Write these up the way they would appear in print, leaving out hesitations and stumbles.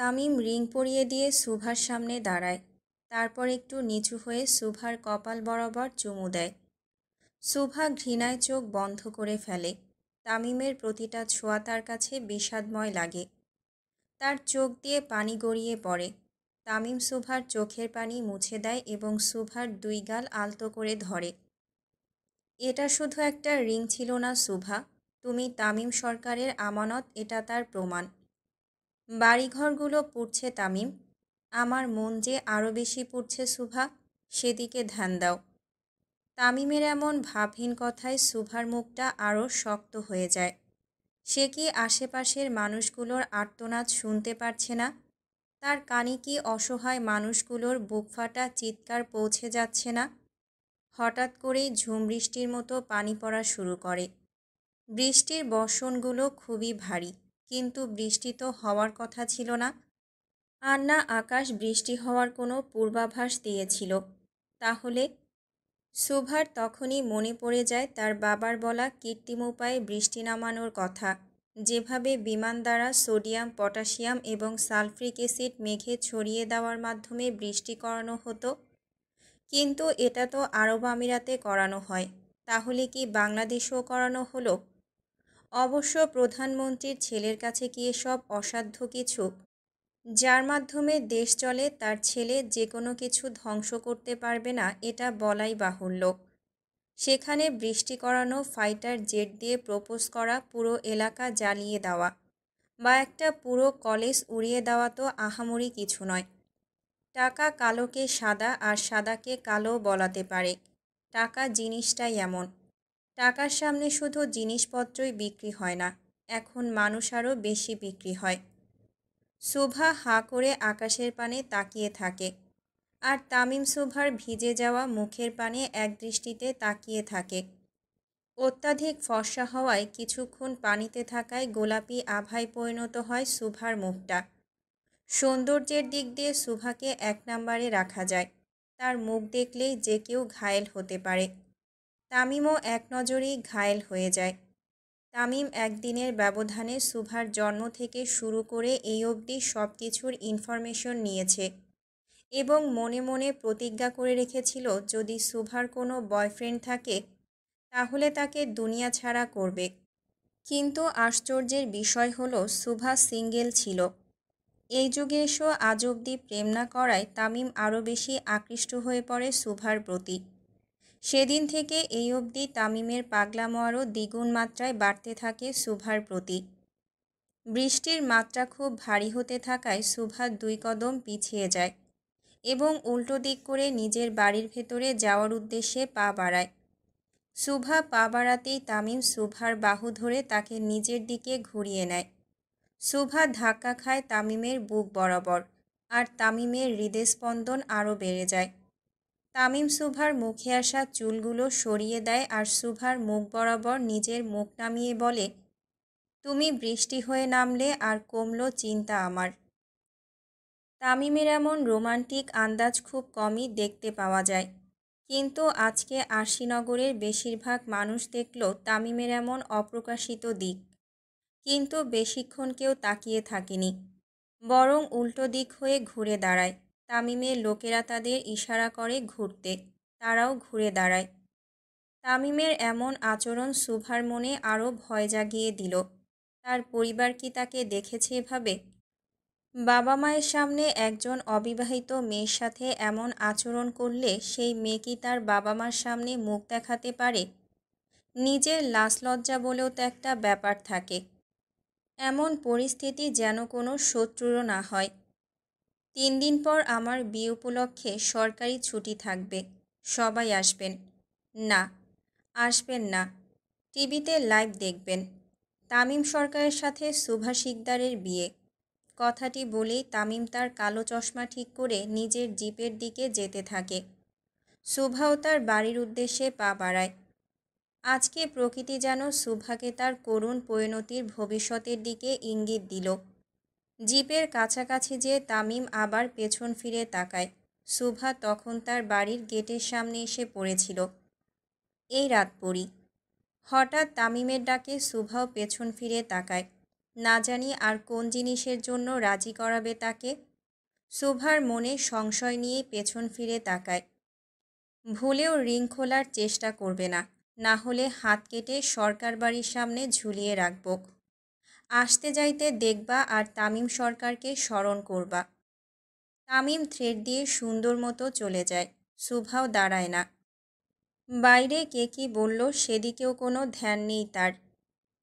Tamim ring পরিয়ে দিয়ে সুভার সামনে দাঁড়ায়। তারপর একটু নিচু হয়ে সুভার কপাল বরাবর চুমু দেয়। সুভা ঘৃণায় চোখ বন্ধ করে ফেলে। তামিমের প্রতিটা ছোঁয়া তার কাছে বিষাদময় লাগে। তার চোখ দিয়ে পানি গড়িয়ে পড়ে। তামিম সুভার চোখের পানি মুছে দেয় এবং সুভার দুই গাল আলতো করে ধরে। এটা শুধু একটা রিং ছিল না সুভা, তুমি তামিম সরকারের আমানত, এটা তার প্রমাণ। বাড়িঘরগুলো পুড়ছে তামিম, আমার মন যে আরও বেশি পুড়ছে সুভা, সেদিকে ধ্যান দাও। তামিমের এমন ভাবহীন কথায় সুভার মুখটা আরও শক্ত হয়ে যায়। সে কি আশেপাশের মানুষগুলোর আর্তনাদ শুনতে পারছে না? তার কানে কি অসহায় মানুষগুলোর বুকফাটা চিৎকার পৌঁছে যাচ্ছে না? হঠাৎ করেই ঝুম বৃষ্টির মতো পানি পড়া শুরু করে। বৃষ্টির বর্ষণগুলো খুবই ভারী, কিন্তু বৃষ্টি তো হওয়ার কথা ছিল না। আর না আকাশ বৃষ্টি হওয়ার কোনো পূর্বাভাস দিয়েছিল। তাহলে সুভার তখনই মনে পড়ে যায় তার বাবার বলা কৃত্রিম উপায়ে বৃষ্টি নামানোর কথা, যেভাবে বিমান দ্বারা সোডিয়াম, পটাশিয়াম এবং সালফ্রিক অ্যাসিড মেঘে ছড়িয়ে দেওয়ার মাধ্যমে বৃষ্টি করানো হতো। কিন্তু এটা তো আরব আমিরাতে করানো হয়, তাহলে কি বাংলাদেশেও করানো হলো? অবশ্য প্রধানমন্ত্রীর ছেলের কাছে কি এসব অসাধ্য কিছু? যার মাধ্যমে দেশ চলে, তার ছেলে যে কোনো কিছু ধ্বংস করতে পারবে না, এটা বলাই বাহুল্য। সেখানে বৃষ্টি করানো, ফাইটার জেট দিয়ে প্রপোজ করা, পুরো এলাকা জ্বালিয়ে দেওয়া বা একটা পুরো কলেজ উড়িয়ে দেওয়া তো আহামরি কিছু নয়। টাকা কালোকে সাদা আর সাদাকে কালো বলাতে পারে। টাকা জিনিসটাই এমন। টাকার সামনে শুধু জিনিসপত্রই বিক্রি হয় না, এখন মানুষ আরও বেশি বিক্রি হয়। সুভা হাঁ করে আকাশের পানে তাকিয়ে থাকে, আর তামিম সুভার ভিজে যাওয়া মুখের পানে একদৃষ্টিতে তাকিয়ে থাকে। অত্যাধিক ফর্সা হওয়ায় কিছুক্ষণ পানিতে থাকায় গোলাপি আভায় পরিণত হয় সুভার মুখটা। সৌন্দর্যের দিক দিয়ে সুভাকে এক নম্বরে রাখা যায়। তার মুখ দেখলেই যে কেউ ঘায়েল হতে পারে। তামিমও এক নজরেই ঘায়েল হয়ে যায়। তামিম একদিনের ব্যবধানে সুভার জন্ম থেকে শুরু করে এই অবধি সব কিছুর ইনফরমেশন নিয়েছে এবং মনে মনে প্রতিজ্ঞা করে রেখেছিল যদি সুভার কোনো বয়ফ্রেন্ড থাকে তাহলে তাকে দুনিয়া ছাড়া করবে। কিন্তু আশ্চর্যের বিষয় হলো সুভা সিঙ্গেল ছিল। এই যুগে এসেও আজ অবধি প্রেম না করায় তামিম আরও বেশি আকৃষ্ট হয়ে পড়ে সুভার প্রতি। সেদিন থেকে এই অবধি তামিমের পাগলামো আরও দ্বিগুণ মাত্রায় বাড়তে থাকে সুভার প্রতি। বৃষ্টির মাত্রা খুব ভারী হতে থাকায় সুভা 2 কদম পিছিয়ে যায় এবং উল্টো দিক করে নিজের বাড়ির ভেতরে যাওয়ার উদ্দেশ্যে পা বাড়ায়। সুভা পা বাড়াতেই তামিম সুভার বাহু ধরে তাকে নিজের দিকে ঘুরিয়ে নেয়। সুভা ধাক্কা খায় তামিমের বুক বরাবর, আর তামিমের হৃদস্পন্দন আরও বেড়ে যায়। তামিম সুভার মুখে আসা চুলগুলো সরিয়ে দেয় আর সুভার মুখ বরাবর নিজের মুখ নামিয়ে বলে, তুমি বৃষ্টি হয়ে নামলে আর কমলো চিন্তা আমার। তামিমের এমন রোমান্টিক আন্দাজ খুব কমই দেখতে পাওয়া যায়, কিন্তু আজকে আরশিনগরের বেশিরভাগ মানুষ দেখল তামিমের এমন অপ্রকাশিত দিক। কিন্তু বেশিক্ষণ কেউ তাকিয়ে থাকেনি, বরং উল্টো দিক হয়ে ঘুরে দাঁড়ায়। তামিমের লোকেরা তাদের ইশারা করে ঘুরতে, তারাও ঘুরে দাঁড়ায়। তামিমের এমন আচরণ সুভার মনে আরও ভয় জাগিয়ে দিল। তার পরিবার কি তাকে দেখেছে এভাবে? বাবা মায়ের সামনে একজন অবিবাহিত মেয়ের সাথে এমন আচরণ করলে সেই মেয়ে কি তার বাবা মার সামনে মুখ দেখাতে পারে? নিজের লাজ লজ্জা বলেও তো একটা ব্যাপার থাকে। এমন পরিস্থিতি যেন কোনো শত্রুরও না হয়। 3 দিন পর আমার বিয়ে উপলক্ষে সরকারি ছুটি থাকবে, সবাই আসবেন। না, আসবেন না, টিভিতে লাইভ দেখবেন। তামিম সরকারের সাথে সুভা শিকদারের বিয়ে। কথাটি বলেই তামিম তার কালো চশমা ঠিক করে নিজের জিপের দিকে যেতে থাকে। সুভাও তার বাড়ির উদ্দেশ্যে পা বাড়ায়। আজকে প্রকৃতি যেন সুভাকে তার করুণ পরিণতির ভবিষ্যতের দিকে ইঙ্গিত দিল। জিপের কাছাকাছি যেয়ে তামিম আবার পেছন ফিরে তাকায়। সুভা তখন তার বাড়ির গেটের সামনে এসে পড়েছিল। এই রাত পড়ি। হঠাৎ তামিমের ডাকে সুভাও পেছন ফিরে তাকায়। না জানি আর কোন জিনিসের জন্য রাজি করাবে তাকে। শুভার মনে সংশয় নিয়ে পেছন ফিরে তাকায়। ভুলেও রিং খোলার চেষ্টা করবে না, না হলে হাত কেটে সরকার বাড়ির সামনে ঝুলিয়ে রাখব। আসতে যাইতে দেখবা আর তামিম সরকারকে স্মরণ করবা। তামিম থ্রেড দিয়ে সুন্দর মতো চলে যায়। শুভাও দাঁড়ায় না। বাইরে কে কি বলল সেদিকেও কোনো ধ্যান নেই তার।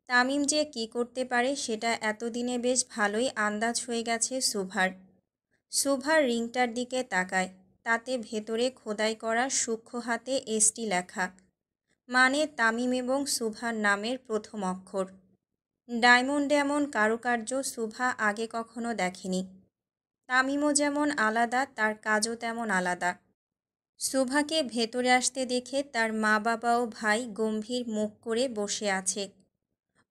তামিম যে কি করতে পারে সেটা এতদিনে বেশ ভালোই আন্দাজ হয়ে গেছে শুভার। শুভার রিংটার দিকে তাকায়। তাতে ভেতরে খোদাই করা সূক্ষ্ম হাতে এসটি লেখা, মানে তামিম এবং শুভার নামের প্রথম অক্ষর। ডায়মন্ড এমন কারুকার্য শুভা আগে কখনো দেখেনি। তামিমও যেমন আলাদা, তার কাজও তেমন আলাদা। শুভাকে ভেতরে আসতে দেখে তার মা বাবা ও ভাই গম্ভীর মুখ করে বসে আছে।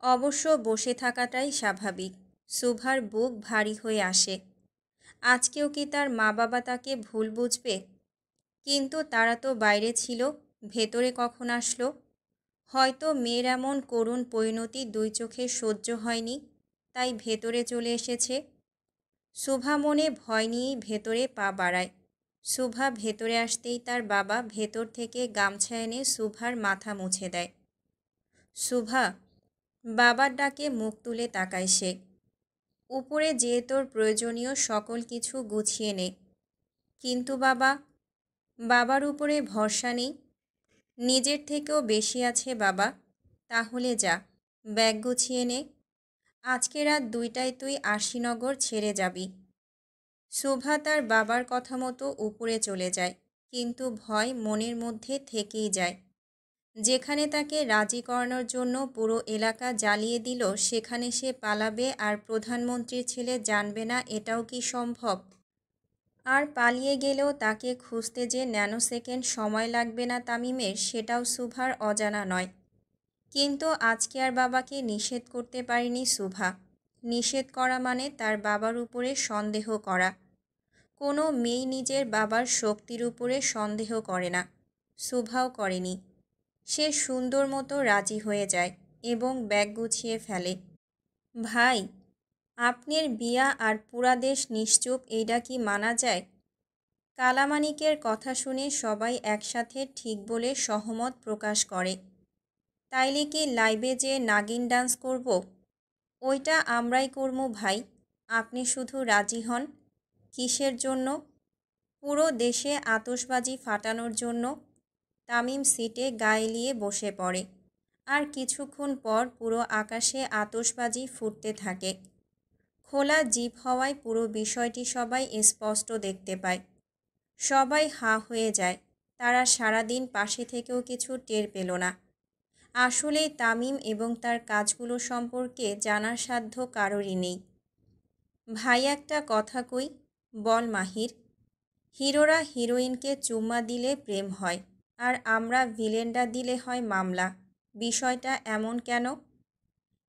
অবশ্য বসে থাকাটাই স্বাভাবিক। শুভার বুক ভারী হয়ে আসে। আজকেও কি তার মা বাবা তাকে ভুল বুঝবে? কিন্তু তারা তো বাইরে ছিল, ভেতরে কখন আসলো? হয়তো মেয়ের এমন করুণ পরিণতি দুই চোখে সহ্য হয়নি, তাই ভেতরে চলে এসেছে। শুভা মনে ভয় নিয়েই ভেতরে পা বাড়ায়। শুভা ভেতরে আসতেই তার বাবা ভেতর থেকে গামছা এনে শুভার মাথা মুছে দেয়। শুভা, বাবার ডাকে মুখ তুলে তাকায় সে। উপরে যেয়ে তোর প্রয়োজনীয় সকল কিছু গুছিয়ে নে। কিন্তু বাবা, বাবার উপরে ভরসা নেই। নিজের থেকেও বেশি আছে বাবা। তাহলে যা, ব্যাগ গুছিয়ে নে। আজকে রাত 2টায় তুই আশিনগর ছেড়ে যাবি। শুভা তার বাবার কথা মতো উপরে চলে যায়, কিন্তু ভয় মনের মধ্যে থেকেই যায়। যেখানে তাকে রাজি করানোর জন্য পুরো এলাকা জ্বালিয়ে দিল, সেখানে সে পালাবে আর প্রধানমন্ত্রীর ছেলে জানবে না, এটাও কি সম্ভব? আর পালিয়ে গেলেও তাকে খুঁজতে যে ন্যানোসেকেন্ড সময় লাগবে না তামিমের, সেটাও শুভার অজানা নয়। কিন্তু আজকে আর বাবাকে নিষেধ করতে পারেনি শুভা। নিষেধ করা মানে তার বাবার উপরে সন্দেহ করা। কোনো মেয়ে নিজের বাবার শক্তির উপরে সন্দেহ করে না। শুভাও করেনি। সে সুন্দর মতো রাজি হয়ে যায় এবং ব্যাগ গুছিয়ে ফেলে। ভাই, আপনার বিয়া আর পুরা দেশ নিশ্চুপ, এইটা কি মানা যায়? কালামানিকের কথা শুনে সবাই একসাথে ঠিক বলে সহমত প্রকাশ করে। তাইলে কি লাইভে যে নাগিন ডান্স করব? ওইটা আমরাই করবো ভাই। আপনি শুধু রাজি হন। কিসের জন্য? পুরো দেশে আতশবাজি ফাটানোর জন্য। তামিম সিটে গা এলিয়ে বসে পড়ে। আর কিছুক্ষণ পর পুরো আকাশে আতশবাজি ফুটতে থাকে। খোলা জিপ হওয়ায় পুরো বিষয়টি সবাই স্পষ্ট দেখতে পায়। সবাই হাঁ হয়ে যায়। তারা সারাদিন পাশে থেকেও কিছু টের পেল না। আসলেই তামিম এবং তার কাজগুলো সম্পর্কে জানার সাধ্য কারোরই নেই। ভাই, একটা কথা কই, বল মাহির। হিরোরা হিরোইনকে চুম্মা দিলে প্রেম হয়, আর আমরা ভিলেনরা দিলে হয় মামলা। বিষয়টা এমন কেন?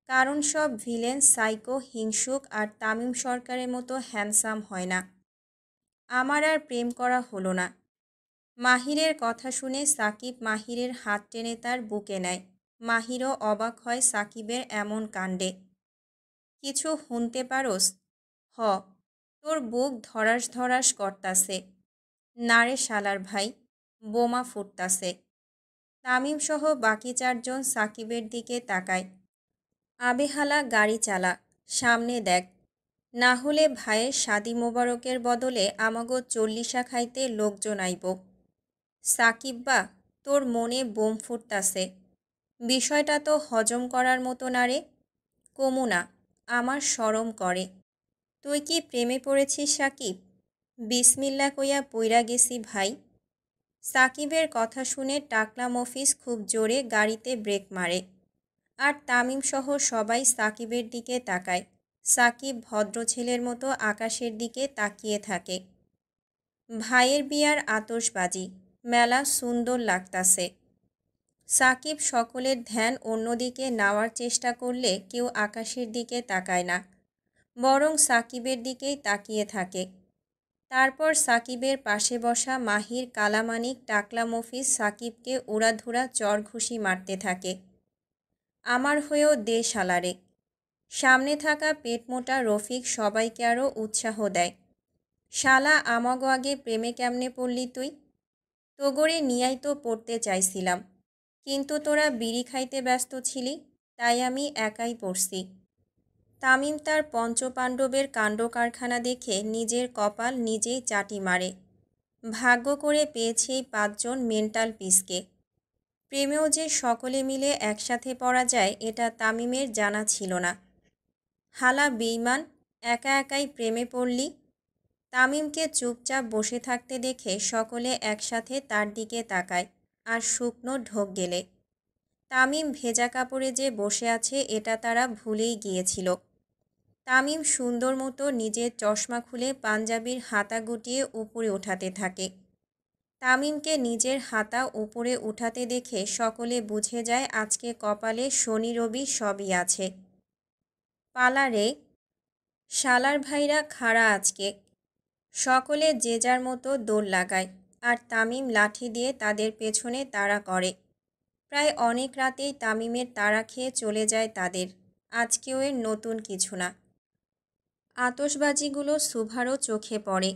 কারণ সব ভিলেন সাইকো, হিংসুক, আর তামিম সরকারের মতো হ্যান্ডসাম হয় না। আমার আর প্রেম করা হলো না। মাহিরের কথা শুনে সাকিব মাহিরের হাত টেনে তার বুকে নেয়। মাহিরও অবাক হয় সাকিবের এমন কাণ্ডে। কিছু শুনতে পারোস? হ, তোর বুক ধরাস ধরাস করতাছে। নারে শালার ভাই, বোমা ফুটতাছে। তামিম সহ বাকি 4জন সাকিবের দিকে তাকায়। আবেহালা গাড়ি চালা, সামনে দেখ, না হলে ভাইয়ের শাদি মোবারকের বদলে আমাগো 40 খাইতে লোকজন আইব। সাকিব্বা, তোর মনে বোম ফুটতাছে। বিষয়টা তো হজম করার মতো না রে। কমু না, আমার শরম করে। তুই কি প্রেমে পড়েছিস সাকিব? বিসমিল্লা কইয়া পইরা গেছি ভাই। সাকিবের কথা শুনে টাকলা মফিজ খুব জোরে গাড়িতে ব্রেক মারে। আর তামিম সহ সবাই সাকিবের দিকে তাকায়। সাকিব ভদ্র ছেলের মতো আকাশের দিকে তাকিয়ে থাকে। ভাইয়ের বিয়ার আতশবাজি, মেলা সুন্দর লাগতাছে। সাকিব সকলের ধ্যান অন্যদিকে নেওয়ার চেষ্টা করলে কেউ আকাশের দিকে তাকায় না, বরং সাকিবের দিকেই তাকিয়ে থাকে। তারপর সাকিবের পাশে বসা মাহির, কালামানিক, টাকলা মফিজ সাকিবকে উড়াধুরা চর ঘুষি মারতে থাকে। আমার হয়েও দে শালারে। সামনে থাকা পেটমোটা রফিক সবাইকে আরও উৎসাহ দেয়। শালা আমাগো আগে প্রেমে কেমনে পড়লি তুই? তোগরে নিয়াই তো পড়তে চাইছিলাম, কিন্তু তোরা বিড়ি খাইতে ব্যস্ত ছিলি, তাই আমি একাই পড়ছি। তামিম তার পঞ্চপাণ্ডবের কাণ্ডকারখানা দেখে নিজের কপাল নিজেই চাটি মারে। ভাগ্য করে পেয়েছে এই 5 জন মেন্টাল পিসকে। প্রেমেও যে সকলে মিলে একসাথে পড়া যায় এটা তামিমের জানা ছিল না। হালা বেঈমান, একা একাই প্রেমে পড়লি। তামিমকে চুপচাপ বসে থাকতে দেখে সকলে একসাথে তার দিকে তাকায় আর শুকনো ঢোক গেলে। তামিম ভেজা কাপড়ে যে বসে আছে এটা তারা ভুলেই গিয়েছিল। তামিম সুন্দর মতো নিজের চশমা খুলে পাঞ্জাবির হাতা গুটিয়ে উপরে ওঠাতে থাকে। তামিমকে নিজের হাতা উপরে উঠাতে দেখে সকলে বুঝে যায় আজকে কপালে শনি রবি সবই আছে। পালা রে, শালার ভাইরা খাড়া আজকে। সকলে যে যার মতো দৌড় লাগায় আর তামিম লাঠি দিয়ে তাদের পেছনে তাড়া করে। প্রায় অনেক রাতেই তামিমের তাড়া খেয়ে চলে যায় তাদের। আজকেও এর নতুন কিছু না। আতশবাজিগুলো সুভারও চোখে পড়ে।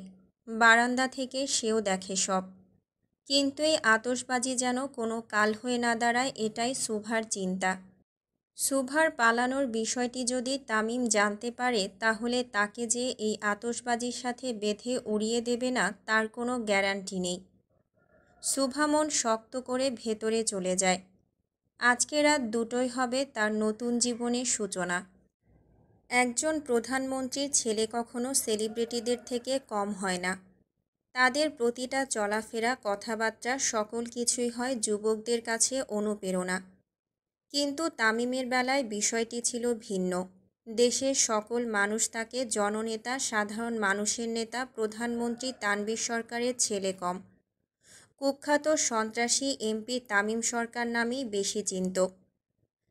বারান্দা থেকে সেও দেখে সব। কিন্তু এই আতশবাজি যেন কোনো কাল হয়ে না দাঁড়ায়, এটাই সুভার চিন্তা। সুভার পালানোর বিষয়টি যদি তামিম জানতে পারে তাহলে তাকে যে এই আতশবাজির সাথে বেঁধে উড়িয়ে দেবে না তার কোনো গ্যারান্টি নেই। সুভা মন শক্ত করে ভেতরে চলে যায়। আজকে রাত 2টোয় হবে তার নতুন জীবনের সূচনা। একজন প্রধানমন্ত্রীর ছেলে কখনো সেলিব্রিটিদের থেকে কম হয় না। তাদের প্রতিটা চলাফেরা, কথাবার্তা সকল কিছুই হয় যুবকদের কাছে অনুপ্রেরণা। কিন্তু তামিমের বেলায় বিষয়টি ছিল ভিন্ন। দেশের সকল মানুষ তাকে জননেতা, সাধারণ মানুষের নেতা, প্রধানমন্ত্রী তানভীর সরকারের ছেলে কম। কুখ্যাত সন্ত্রাসী এমপি তামিম সরকার নামেই বেশি চিনত।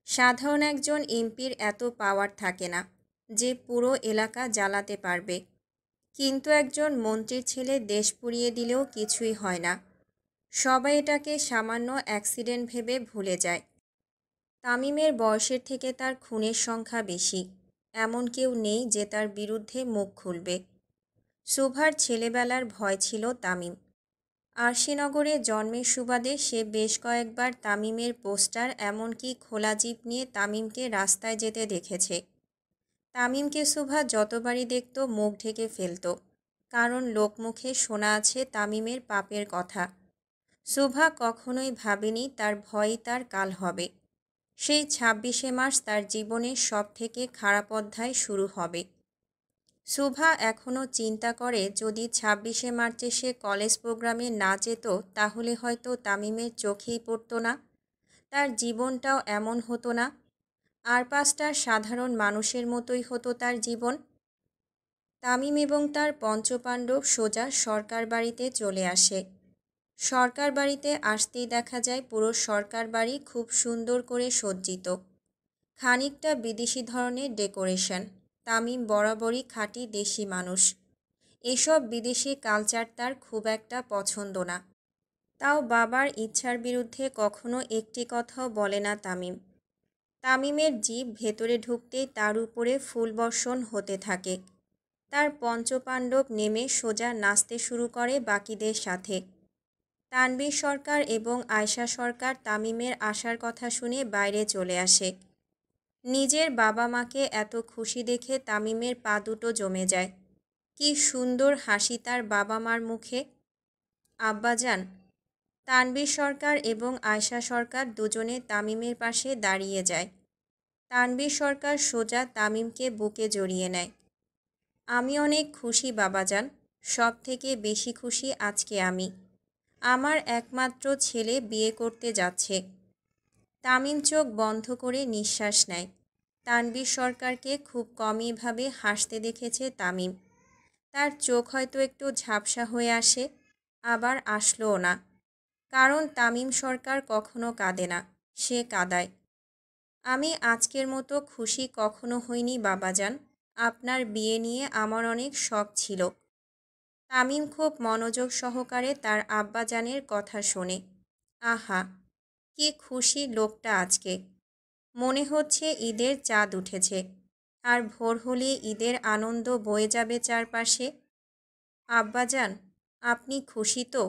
সাধারণ একজন এমপির এত পাওয়ার থাকে না যে পুরো এলাকা জ্বালাতে পারবে। কিন্তু একজন মন্ত্রীর ছেলে দেশ পুড়িয়ে দিলেও কিছুই হয় না। সবাই এটাকে সামান্য অ্যাক্সিডেন্ট ভেবে ভুলে যায়। তামিমের বয়সের থেকে তার খুনের সংখ্যা বেশি। এমন কেউ নেই যে তার বিরুদ্ধে মুখ খুলবে। সুভার ছেলেবেলার ভয় ছিল তামিম। আরশিনগরে জন্মের সুবাদে সে বেশ কয়েকবার তামিমের পোস্টার, এমনকি খোলা জিপ নিয়ে তামিমকে রাস্তায় যেতে দেখেছে। তামিমকে সুভা যতবারই দেখত মুখ ঢেকে ফেলত, কারণ লোকমুখে শোনা আছে তামিমের পাপের কথা। সুভা কখনোই ভাবেনি তার ভয়ই তার কাল হবে। সেই 26শে মার্চ তার জীবনের সবথেকে খারাপ অধ্যায় শুরু হবে। সুভা এখনও চিন্তা করে যদি 26শে মার্চে সে কলেজ প্রোগ্রামে না যেত তাহলে হয়তো তামিমের চোখেই পড়তো না, তার জীবনটাও এমন হতো না, আর 5টা সাধারণ মানুষের মতোই হতো তার জীবন। তামিম এবং তার পঞ্চপাণ্ডব সোজা সরকার বাড়িতে চলে আসে। সরকার বাড়িতে আসতেই দেখা যায় পুরো সরকার বাড়ি খুব সুন্দর করে সজ্জিত। খানিকটা বিদেশি ধরনের ডেকোরেশন। তামিম বরাবরই খাঁটি দেশি মানুষ। এসব বিদেশি কালচার তার খুব একটা পছন্দ না। তাও বাবার ইচ্ছার বিরুদ্ধে কখনো একটি কথাও বলে না তামিম। তামিমের জিভ ভেতরে ঢুকতেই তার উপরে ফুলবর্ষণ হতে থাকে। তার পঞ্চপাণ্ডব নেমে সোজা নাচতে শুরু করে বাকিদের সাথে। তানভীর সরকার এবং আয়শা সরকার তামিমের আসার কথা শুনে বাইরে চলে আসে। নিজের বাবা মাকে এত খুশি দেখে তামিমের পা দুটো জমে যায়। কি সুন্দর হাসি তার বাবা মার মুখে। আব্বাজান। তানভীর সরকার এবং আয়শা সরকার দুজনে তামিমের পাশে দাঁড়িয়ে যায়। তানভীর সরকার সোজা তামিমকে বুকে জড়িয়ে নেয়। আমি অনেক খুশি বাবাজান, সব থেকে বেশি খুশি আজকে আমি। আমার একমাত্র ছেলে বিয়ে করতে যাচ্ছে। তামিম চোখ বন্ধ করে নিঃশ্বাস নেয়। তানভীর সরকারকে খুব কমইভাবে হাসতে দেখেছে তামিম। তার চোখ হয়তো একটু ঝাপসা হয়ে আসে, আবার আসলোও না, কারণ তামিম সরকার কখনো কাঁদে না, সে কাঁদায়। আমি আজকের মতো খুশি কখনো হইনি বাবাজান। আপনার বিয়ে নিয়ে আমার অনেক শখ ছিল। তামিম খুব মনোযোগ সহকারে তার আব্বাজানের কথা শোনে। আহা, কি খুশি লোকটা আজকে। মনে হচ্ছে ঈদের চাঁদ উঠেছে। আর ভোর হলে ঈদের আনন্দ বয়ে যাবে চারপাশে। আব্বাজান, আপনি খুশি তো?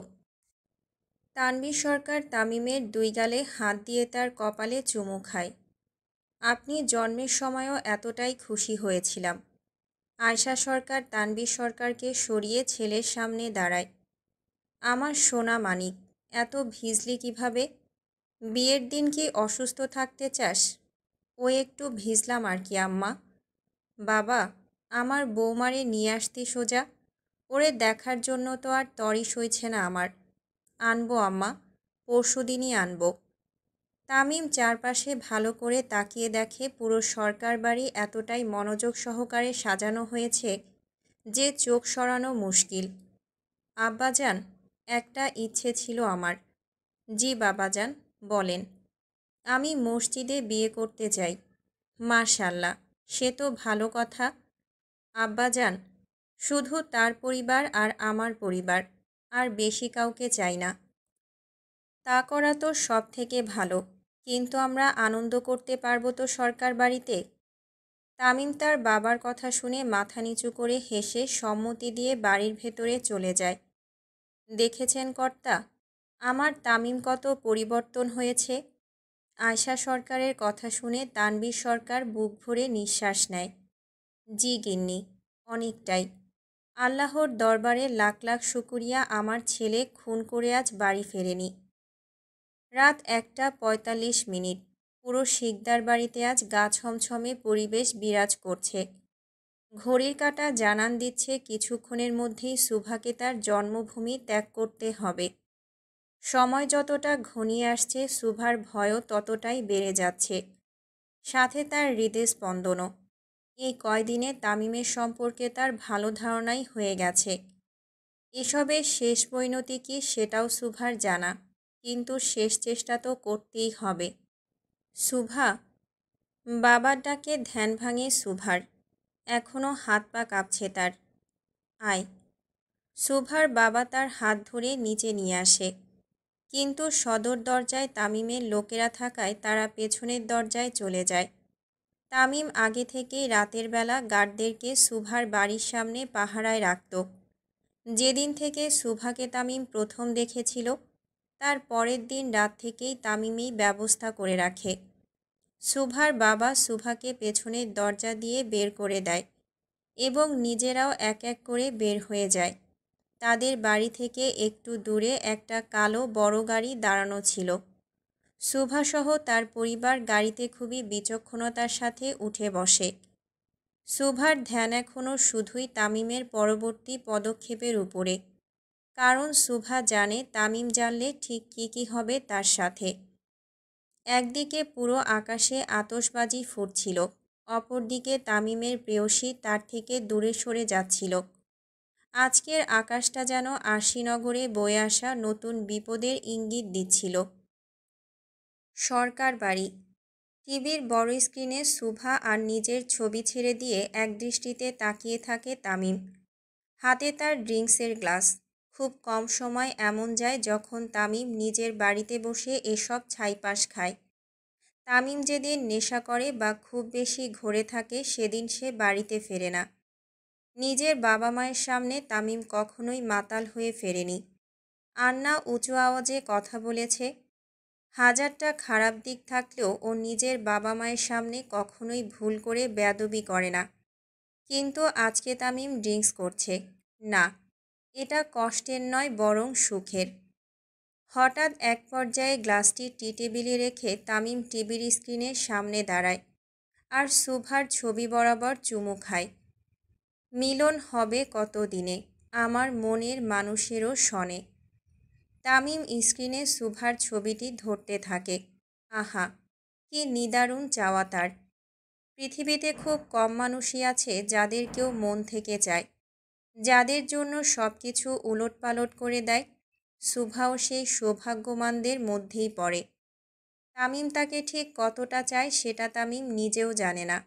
তানভীর সরকার তামিমের দুই গালে হাত দিয়ে তার কপালে চুমু খায়। আপনি জন্মের সময়ও এতটাই খুশি হয়েছিলাম। আয়শা সরকার তানভীর সরকারকে সরিয়ে ছেলের সামনে দাঁড়ায়। আমার সোনা মানিক, এত ভিজলি কিভাবে? বিয়ের দিন কি অসুস্থ থাকতে চাস? ও একটু ভিজলাম আর কি আম্মা। বাবা, আমার বৌমারে নিয়ে আসতি সোজা। ওরে দেখার জন্য তো আর তরই সইছে না আমার। আনবো আম্মা, পরশুদিনই আনবো। তামিম চারপাশে ভালো করে তাকিয়ে দেখে পুরো সরকার বাড়ি এতটাই মনোযোগ সহকারে সাজানো হয়েছে যে চোখ সরানো মুশকিল। আব্বাজান, একটা ইচ্ছে ছিল আমার। জি বাবাজান, বলেন। আমি মসজিদে বিয়ে করতে চাই। মাশাল্লাহ, সে তো ভালো কথা। আব্বাজান, শুধু তার পরিবার আর আমার পরিবার, আর বেশি কাউকে চাই না। তা করা তো সব থেকে ভালো, কিন্তু আমরা আনন্দ করতে পারবো তো সরকার বাড়িতে? তামিম তার বাবার কথা শুনে মাথা নিচু করে হেসে সম্মতি দিয়ে বাড়ির ভেতরে চলে যায়। দেখেছেন কর্তা, আমার তামিম কত পরিবর্তন হয়েছে। আয়শা সরকারের কথা শুনে তানভীর সরকার বুক ভরে নিঃশ্বাস নেয়। জি গিন্নি, অনেকটাই। আল্লাহর দরবারে লাখ লাখ শুকরিয়া আমার ছেলে খুন করে আজ বাড়ি ফেরেনি। রাত 1:45। পুরো শিকদার বাড়িতে আজ গা ছমছমে পরিবেশ বিরাজ করছে। ঘড়ির কাঁটা জানান দিচ্ছে কিছুক্ষণের মধ্যেই সুভাকে তার জন্মভূমি ত্যাগ করতে হবে। সময় যতটা ঘনিয়ে আসছে সুভার ভয়ও ততটাই বেড়ে যাচ্ছে, সাথে তার হৃদস্পন্দনও। এই কয়দিনে তামিমের সম্পর্কে তার ভালো ধারণাই হয়ে গেছে। এসবের শেষ পরিণতি কি সেটাও সুভার জানা, কিন্তু শেষ চেষ্টা তো করতেই হবে। সুভা, বাবার ডাকে ধ্যান ভাঙে সুভার। এখনও হাত পা কাঁপছে তার। আয়। সুভার বাবা তার হাত ধরে নিচে নিয়ে আসে, কিন্তু সদর দরজায় তামিমের লোকেরা থাকায় তারা পেছনের দরজায় চলে যায়। তামিম আগে থেকেই রাতের বেলা গার্ডদেরকে সুভার বাড়ির সামনে পাহারায় রাখত। যেদিন থেকে সুভাকে তামিম প্রথম দেখেছিল, তার পরের দিন রাত থেকেই তামিমই ব্যবস্থা করে রাখে। সুভার বাবা সুভাকে পেছনের দরজা দিয়ে বের করে দেয় এবং নিজেরাও এক এক করে বের হয়ে যায়। তাদের বাড়ি থেকে একটু দূরে একটা কালো বড় গাড়ি দাঁড়ানো ছিল। সুভাসহ তার পরিবার গাড়িতে খুবই বিচক্ষণতার সাথে উঠে বসে। সুভার ধ্যান এখনও শুধুই তামিমের পরবর্তী পদক্ষেপের উপরে, কারণ সুভা জানে তামিম জানলে ঠিক কী হবে তার সাথে। একদিকে পুরো আকাশে আতশবাজি ফুটছিল, অপরদিকে তামিমের প্রেয়সী তার থেকে দূরে সরে যাচ্ছিল। আজকের আকাশটা যেন আশিনগরে বয়ে আসা নতুন বিপদের ইঙ্গিত দিচ্ছিল। সরকার বাড়ি। টিভির বড় স্ক্রিনে সুভা আর নিজের ছবি ছেড়ে দিয়ে একদৃষ্টিতে তাকিয়ে থাকে তামিম। হাতে তার ড্রিঙ্কসের গ্লাস। খুব কম সময় এমন যায় যখন তামিম নিজের বাড়িতে বসে এসব ছাইপাশ খায়। তামিম যেদিন নেশা করে বা খুব বেশি ঘোরে থাকে সেদিন সে বাড়িতে ফেরে না। নিজের বাবা মায়ের সামনে তামিম কখনোই মাতাল হয়ে ফেরেনি। আন্না উঁচু আওয়াজে কথা বলেছে। হাজারটা খারাপ দিক থাকলেও ও নিজের বাবা মায়ের সামনে কখনোই ভুল করে বেয়াদবি করে না। কিন্তু আজকে তামিম ড্রিঙ্কস করছে না, এটা কষ্টের নয় বরং সুখের। হঠাৎ এক পর্যায়ে গ্লাসটি টি টেবিলে রেখে তামিম টিভির স্ক্রিনের সামনে দাঁড়ায় আর সুভার ছবি বরাবর চুমু খায়। মিলন হবে কত দিনে আমার মনের মানুষেরও শনে। তামিম স্ক্রিনে সুভার ছবিটি ধরতে থাকে। আহা, কি নিদারুণ চাওয়া তার। পৃথিবীতে খুব কম মানুষই আছে যাদের কেউ মন থেকে চায়, যাদের জন্য সব কিছু উলটপালট করে দেয়। সুভাও সেই সৌভাগ্যবানদের মধ্যেই পড়ে। তামিম তাকে ঠিক কতটা চায় সেটা তামিম নিজেও জানে না।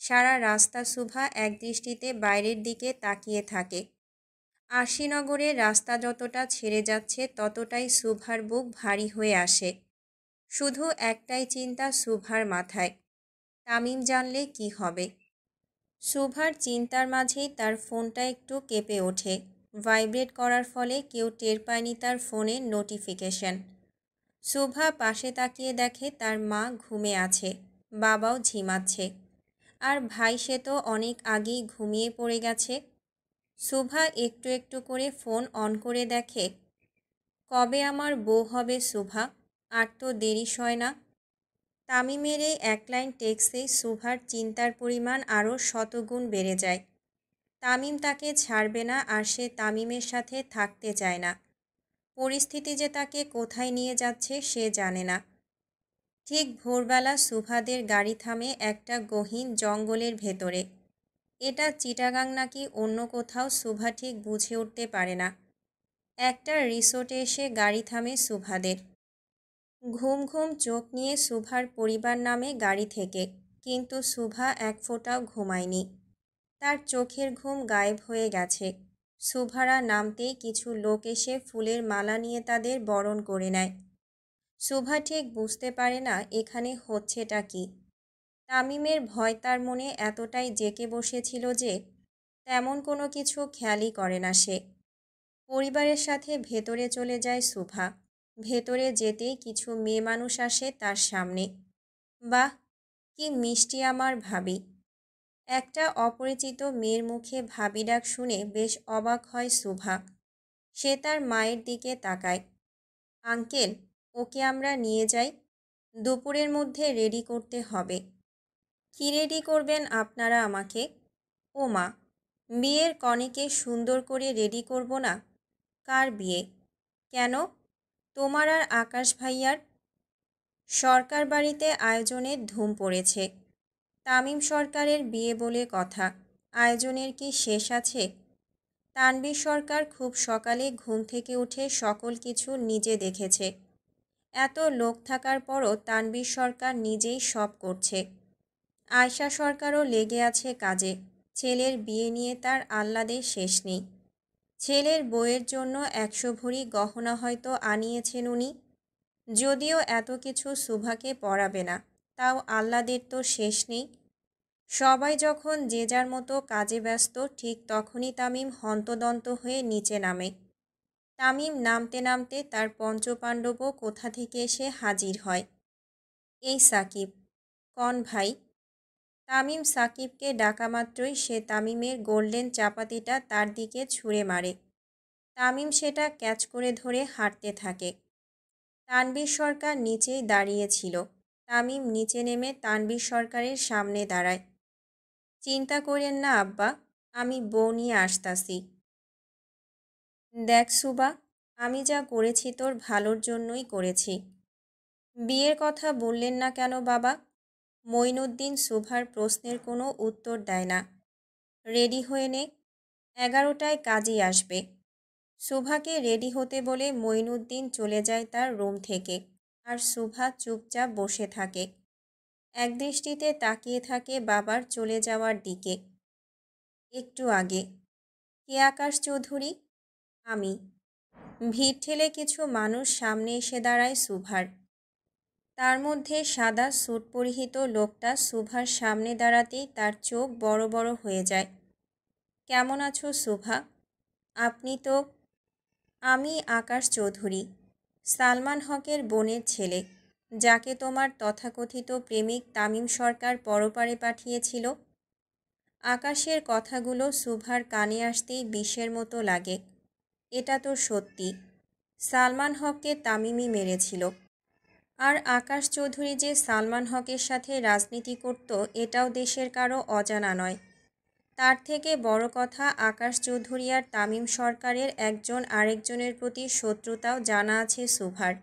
সারা রাস্তা সুভা একদৃষ্টিতে বাইরের দিকে তাকিয়ে থাকে। আশিনগরের রাস্তা যতটা ছেড়ে যাচ্ছে ততটাই সুভার বুক ভারী হয়ে আসে। শুধু একটাই চিন্তা সুভার মাথায়, তামিম জানলে কি হবে। সুভার চিন্তার মাঝেই তার ফোনটা একটু কেঁপে ওঠে। ভাইব্রেট করার ফলে কেউ টের পায়নি তার ফোনের নোটিফিকেশন। সুভা পাশে তাকিয়ে দেখে তার মা ঘুমে আছে, বাবাও ঝিমাচ্ছে, আর ভাই সে তো অনেক আগেই ঘুমিয়ে পড়ে গেছে। সুভা একটু একটু করে ফোন অন করে দেখে। কবে আমার বউ হবে সুভা? আর তো দেরি সয় না। তামিমের এই এক লাইন টেক্সটেই সুভার চিন্তার পরিমাণ আরও শতগুণ বেড়ে যায়। তামিম তাকে ছাড়বে না, আর সে তামিমের সাথে থাকতে চায় না। পরিস্থিতি যে তাকে কোথায় নিয়ে যাচ্ছে সে জানে না। ঠিক ভোরবেলা সুভাদের গাড়ি থামে একটা গহীন জঙ্গলের ভেতরে। এটা চিটাগাং নাকি অন্য কোথাও সুভা ঠিক বুঝে উঠতে পারে না। একটা রিসোর্টে এসে গাড়ি থামে সুভাদের। ঘুম ঘুম চোখ নিয়ে সুভার পরিবার নামে গাড়ি থেকে, কিন্তু সুভা এক ফোঁটাও ঘুমায়নি। তার চোখের ঘুম গায়েব হয়ে গেছে। সুভারা নামতেই কিছু লোক এসে ফুলের মালা নিয়ে তাদের বরণ করে নেয়। সুভা ঠিক বুঝতে পারে না এখানে হচ্ছেটা কি। তামিমের ভয় তার মনে এতটাই জেঁকে বসেছিল যে তেমন কোনো কিছু খেয়ালই করে না সে। পরিবারের সাথে ভেতরে চলে যায় সুভা। ভেতরে যেতেই কিছু মেয়ে মানুষ আসে তার সামনে। বাহ, কি মিষ্টি আমার ভাবি! একটা অপরিচিত মেয়ের মুখে ভাবি ডাক শুনে বেশ অবাক হয় সুভা। সে তার মায়ের দিকে তাকায়। আঙ্কেল, ওকে আমরা নিয়ে যাই, দুপুরের মধ্যে রেডি করতে হবে। কি রেডি করবেন আপনারা আমাকে? ও মা, বিয়ের কনেকে সুন্দর করে রেডি করব না? কার বিয়ে? কেন, তোমার আর আকাশ ভাইয়ার? সরকার বাড়িতে আয়োজনের ধুম পড়েছে। তামিম সরকারের বিয়ে বলে কথা, আয়োজনের কি শেষ আছে? তানভীর সরকার খুব সকালে ঘুম থেকে উঠে সকল কিছু নিজে দেখেছে। এত লোক থাকার পরও তানভীর সরকার নিজেই সব করছে। আয়শা সরকারও লেগে আছে কাজে। ছেলের বিয়ে নিয়ে তার আহ্লাদের শেষ নেই। ছেলের বউয়ের জন্য 100 ভরি গহনা হয়তো আনিয়েছেন উনি। যদিও এত কিছু সুভাকে পরাবে না, তাও আহ্লাদের তো শেষ নেই। সবাই যখন যে যার মতো কাজে ব্যস্ত, ঠিক তখনই তামিম হন্তদন্ত হয়ে নিচে নামে। তামিম নামতে নামতে তার পঞ্চপাণ্ডবও কোথা থেকে এসে হাজির হয়। এই সাকিব, কন ভাই? তামিম সাকিবকে ডাকা মাত্রই সে তামিমের গোল্ডেন চাপাতিটা তার দিকে ছুঁড়ে মারে। তামিম সেটা ক্যাচ করে ধরে হাঁটতে থাকে। তানভীর সরকার নিচেই দাঁড়িয়েছিল। তামিম নিচে নেমে তানভীর সরকারের সামনে দাঁড়ায়। চিন্তা করেন না আব্বা, আমি বউ নিয়ে আসতাছি। দেখ সুবা, আমি যা করেছি তোর ভালোর জন্যই করেছি। বিয়ের কথা বললেন না কেন বাবা? মঈনুদ্দিন সুভার প্রশ্নের কোনো উত্তর দেয় না। রেডি হয়ে নে, 11টায় কাজী আসবে। সুভাকে রেডি হতে বলে মঈনুদ্দিন চলে যায় তার রুম থেকে, আর সুভা চুপচাপ বসে থাকে। একদৃষ্টিতে তাকিয়ে থাকে বাবার চলে যাওয়ার দিকে। একটু আগে, কে আকাশ চৌধুরী? আমি। ভিড় ঠেলে কিছু মানুষ সামনে এসে দাঁড়ায় সুভার। তার মধ্যে সাদা স্যুট পরিহিত লোকটা সুভার সামনে দাঁড়াতেই তার চোখ বড় বড় হয়ে যায়। কেমন আছো সুভা? আপনি তো? আমি আকাশ চৌধুরী, সালমান হকের বোনের ছেলে, যাকে তোমার তথাকথিত প্রেমিক তামিম সরকার পরপারে পাঠিয়েছিল। আকাশের কথাগুলো সুভার কানে আসতেই বিষের মতো লাগে। এটা তো সত্যি, সালমান হককে তামিমই মেরেছিল। আর আকাশ চৌধুরী যে সালমান হকের সাথে রাজনীতি করত, এটাও দেশের কারো অজানা নয়। তার থেকে বড় কথা, আকাশ চৌধুরী আর তামিম সরকারের একজন আরেকজনের প্রতি শত্রুতাও জানা আছে সুভার।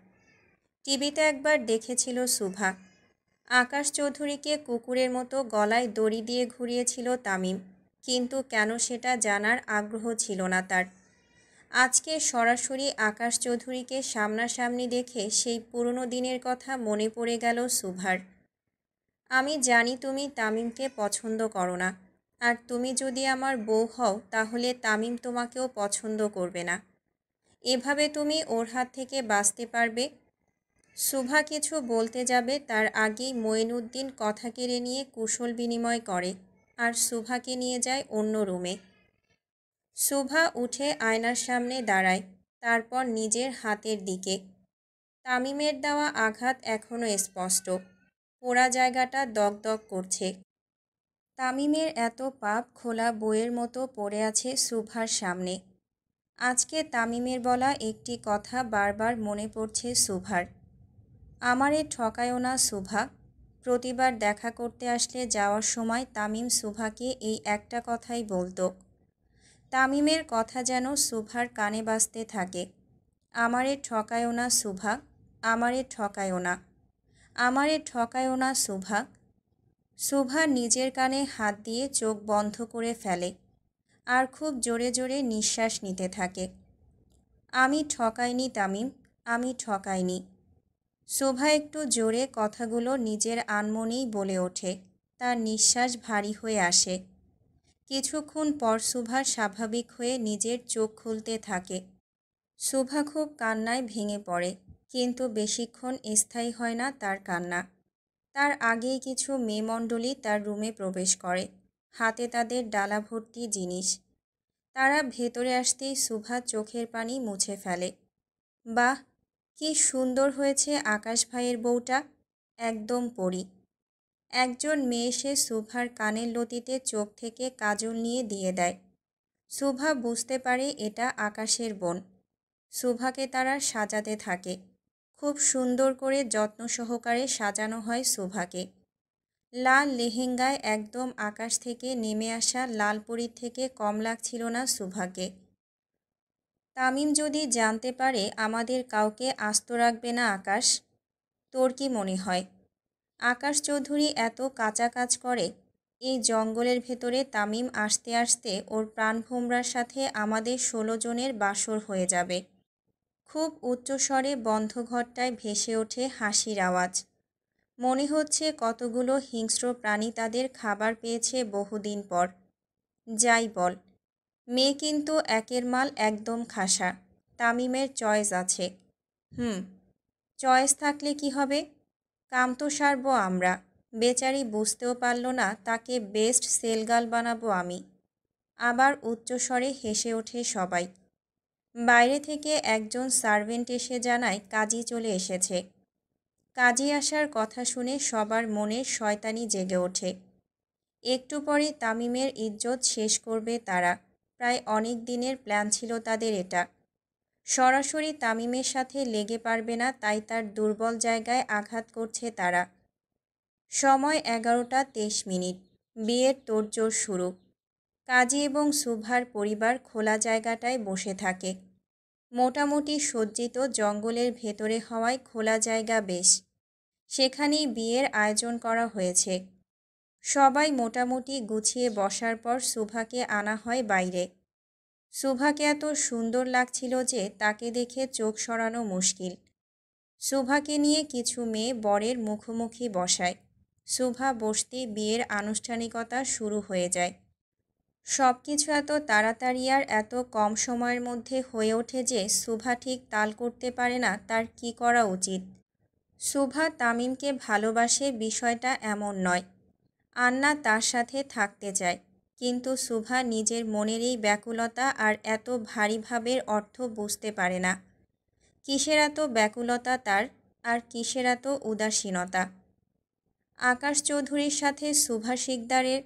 টিভিতে একবার দেখেছিল সুভা, আকাশ চৌধুরীকে কুকুরের মতো গলায় দড়ি দিয়ে ঘুরিয়েছিল তামিম, কিন্তু কেন সেটা জানার আগ্রহ ছিল না তার। আজকে সরাসরি আকাশ চৌধুরীকে সামনাসামনি দেখে সেই পুরনো দিনের কথা মনে পড়ে গেল সুভার। আমি জানি তুমি তামিমকে পছন্দ করো না, আর তুমি যদি আমার বউ হও তাহলে তামিম তোমাকেও পছন্দ করবে না। এভাবে তুমি ওর হাত থেকে বাঁচতে পারবে? সুভা কিছু বলতে যাবে তার আগেই মঈনুদ্দিন কথা কেড়ে নিয়ে কুশল বিনিময় করে। আর সুভাকে নিয়ে যায় অন্য রুমে। সুভা উঠে আয়নার সামনে দাঁড়ায়, তারপর নিজের হাতের দিকে। তামিমের দেওয়া আঘাত এখনও স্পষ্ট, পোড়া জায়গাটা দগদগ করছে। তামিমের এত পাপ খোলা বইয়ের মতো পড়ে আছে সুভার সামনে। আজকে তামিমের বলা একটি কথা বারবার মনে পড়ছে সুভার। আমারে ঠকায়ও না সুভা। প্রতিবার দেখা করতে আসলে যাওয়ার সময় তামিম সুভাকে এই একটা কথাই বলতো। তামিমের কথা যেন সুভার কানে বাজতে থাকে। আমারে ঠকায়ও না সুভা, আমারে ঠকায়ও না, আমারে ঠকায়ও না সুভা। সুভা নিজের কানে হাত দিয়ে চোখ বন্ধ করে ফেলে আর খুব জোরে জোরে নিঃশ্বাস নিতে থাকে। আমি ঠকাইনি তামিম, আমি ঠকাইনি। সুভা একটু জোরে কথাগুলো নিজের আনমনেই বলে ওঠে। তার নিঃশ্বাস ভারী হয়ে আসে। কিছুক্ষণ পর সুভা স্বাভাবিক হয়ে নিজের চোখ খুলতে থাকে। সুভা খুব কান্নায় ভেঙে পড়ে, কিন্তু বেশিক্ষণ স্থায়ী হয় না তার কান্না। তার আগেই কিছু মেয়েমণ্ডলী তার রুমে প্রবেশ করে, হাতে তাদের ডালা ভর্তি জিনিস। তারা ভেতরে আসতেই সুভা চোখের পানি মুছে ফেলে। বাহ, কি সুন্দর হয়েছে আকাশ ভাইয়ের বউটা, একদম পরী। একজন মেয়ে এসে সুভার কানের লতিতে চোখ থেকে কাজল নিয়ে দিয়ে দেয়। সুভা বুঝতে পারে এটা আকাশের বোন। সুভাকে তারা সাজাতে থাকে। খুব সুন্দর করে যত্ন সহকারে সাজানো হয় সুভাকে। লাল লেহেঙ্গায় একদম আকাশ থেকে নেমে আসা লাল পরীর থেকে কম লাগছিল না সুভাকে। তামিম যদি জানতে পারে আমাদের কাউকে আস্ত রাখবে না আকাশ, তোর কি মনে হয়? আকাশ চৌধুরী এত কাঁচা কাজ করে, এই জঙ্গলের ভেতরে তামিম আসতে আসতে ওর প্রাণভোমরার সাথে আমাদের 16 জনের বাসর হয়ে যাবে। খুব উচ্চস্বরে বন্ধ ঘরটায় ভেসে ওঠে হাসির আওয়াজ। মনে হচ্ছে কতগুলো হিংস্র প্রাণী তাদের খাবার পেয়েছে বহুদিন পর। যাই বল, মেয়ে কিন্তু একের মাল, একদম খাসা। তামিমের চয়েস আছে। চয়েস থাকলে কি হবে? কাম তো সারবো আমরা। বেচারি বুঝতেও পারল না তাকে বেস্ট সেলগাল বানাবো আমি। আবার উচ্চস্বরে হেসে ওঠে সবাই। বাইরে থেকে একজন সার্ভেন্ট এসে জানায় কাজী চলে এসেছে। কাজী আসার কথা শুনে সবার মনে শয়তানি জেগে ওঠে। একটু পরে তামিমের ইজ্জত শেষ করবে তারা। প্রায় অনেক দিনের প্ল্যান ছিল তাদের এটা। সরাসরি তামিমের সাথে লেগে পারবে না, তাই তার দুর্বল জায়গায় আঘাত করছে তারা। সময় 11টা 23 মিনিট। বিয়ের তোড়জোড় শুরু। কাজী এবং সুভার পরিবার খোলা জায়গাটায় বসে থাকে। মোটামুটি সজ্জিত, জঙ্গলের ভেতরে হওয়ায় খোলা জায়গা বেশ। সেখানেই বিয়ের আয়োজন করা হয়েছে। সবাই মোটামুটি গুছিয়ে বসার পর সুভাকে আনা হয় বাইরে। সুভাকে এত সুন্দর লাগছিল যে তাকে দেখে চোখ সরানো মুশকিল। সুভাকে নিয়ে কিছু মেয়ে বরের মুখোমুখি বসায়। সুভা বসতেই বিয়ের আনুষ্ঠানিকতা শুরু হয়ে যায়। সব কিছু এত তাড়াতাড়ি আর এত কম সময়ের মধ্যে হয়ে ওঠে যে সুভা ঠিক তাল করতে পারে না তার কি করা উচিত। সুভা তামিমকে ভালোবাসে বিষয়টা এমন নয়। আন্না তার সাথে থাকতে চায়, কিন্তু সুভা নিজের মনের এই ব্যাকুলতা আর এত ভারী ভাবের অর্থ বুঝতে পারে না। কিসের এত ব্যাকুলতা তার, আর কিসের এত উদাসীনতা। আকাশ চৌধুরীর সাথে সুভা শিকদারের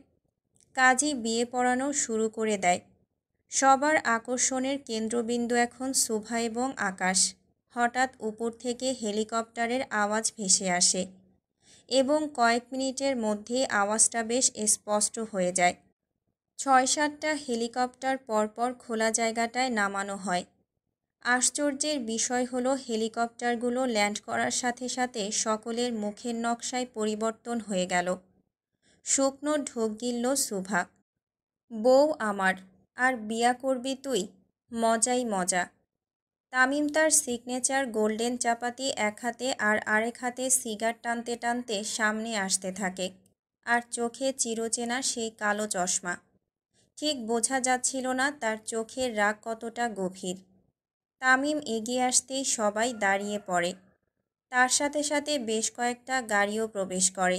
কাজী বিয়ে পড়ানো শুরু করে দেয়। সবার আকর্ষণের কেন্দ্রবিন্দু এখন সুভা এবং আকাশ। হঠাৎ উপর থেকে হেলিকপ্টারের আওয়াজ ভেসে আসে এবং কয়েক মিনিটের মধ্যেই আওয়াজটা বেশ স্পষ্ট হয়ে যায়। 6-7টা হেলিকপ্টার পরপর খোলা জায়গাটায় নামানো হয়। আশ্চর্যের বিষয় হলো হেলিকপ্টারগুলো ল্যান্ড করার সাথে সাথে সকলের মুখের নকশায় পরিবর্তন হয়ে গেল। শুকনো ঢোক গিলল সুভা। বউ আমার, আর বিয়া করবি তুই? মজাই মজা। তামিম তার সিগনেচার গোল্ডেন চাপাতি এক হাতে আর আরেক হাতে সিগার টানতে টানতে সামনে আসতে থাকে, আর চোখে চিরচেনা সেই কালো চশমা। ঠিক বোঝা যাচ্ছিল না তার চোখের রাগ কতটা গভীর। তামিম এগিয়ে আসতেই সবাই দাঁড়িয়ে পড়ে। তার সাথে সাথে বেশ কয়েকটা গাড়িও প্রবেশ করে।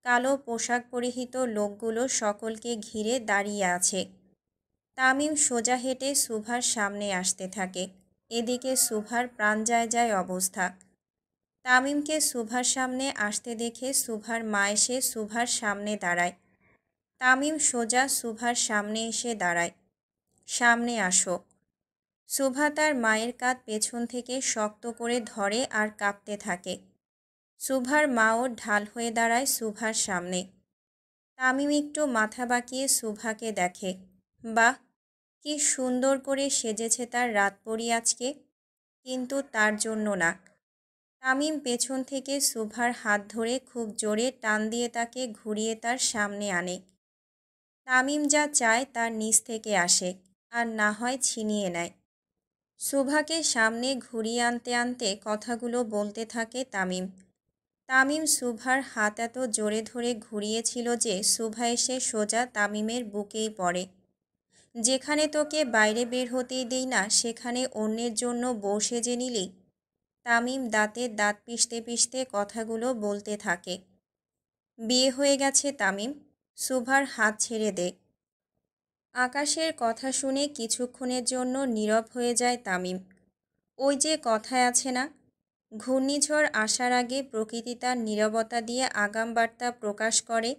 কালো পোশাক পরিহিত লোকগুলো সকলকে ঘিরে দাঁড়িয়ে আছে। তামিম সোজা হেঁটে সুভার সামনে আসতে থাকে। এদিকে সুভার প্রাণ যায় যায় অবস্থা। তামিমকে সুভার সামনে আসতে দেখে সুভার মা এসে সুভার সামনে দাঁড়ায়। তামিম সোজা সুভার সামনে এসে দাঁড়ায়। সামনে আসো। সুভা তার মায়ের কাঁধ পেছন থেকে শক্ত করে ধরে আর কাঁপতে থাকে। সুভার মাও ঢাল হয়ে দাঁড়ায় সুভার সামনে। তামিম একটু মাথা বাঁকিয়ে সুভাকে দেখে। বাহ, কি সুন্দর করে সেজেছে তার রাতপরী আজকে। কিন্তু তার জন্য না। তামিম পেছন থেকে সুভার হাত ধরে খুব জোরে টান দিয়ে তাকে ঘুরিয়ে তার সামনে আনে। তামিম যা চায় তার নিচ থেকে আসে, আর না হয় ছিনিয়ে নেয়। সুভাকে সামনে ঘুরিয়ে আনতে আনতে কথাগুলো বলতে থাকে তামিম। তামিম সুভার হাত এত জোরে ধরে ঘুরিয়েছিল যে সুভা এসে সোজা তামিমের বুকেই পড়ে। যেখানে তোকে বাইরে বের হতেই দেই না সেখানে অন্যের জন্য বউ সেজে নিলি। তামিম দাঁতে দাঁত পিষতে পিষতে কথাগুলো বলতে থাকে। বিয়ে হয়ে গেছে তামিম, সুভার হাত ছেড়ে দে। আকাশের কথা শুনে কিছুক্ষণের জন্য নীরব হয়ে যায় তামিম। ওই যে কথায় আছে না, ঘূর্ণিঝড় আসার আগে প্রকৃতি তার নীরবতা দিয়ে আগাম বার্তা প্রকাশ করে।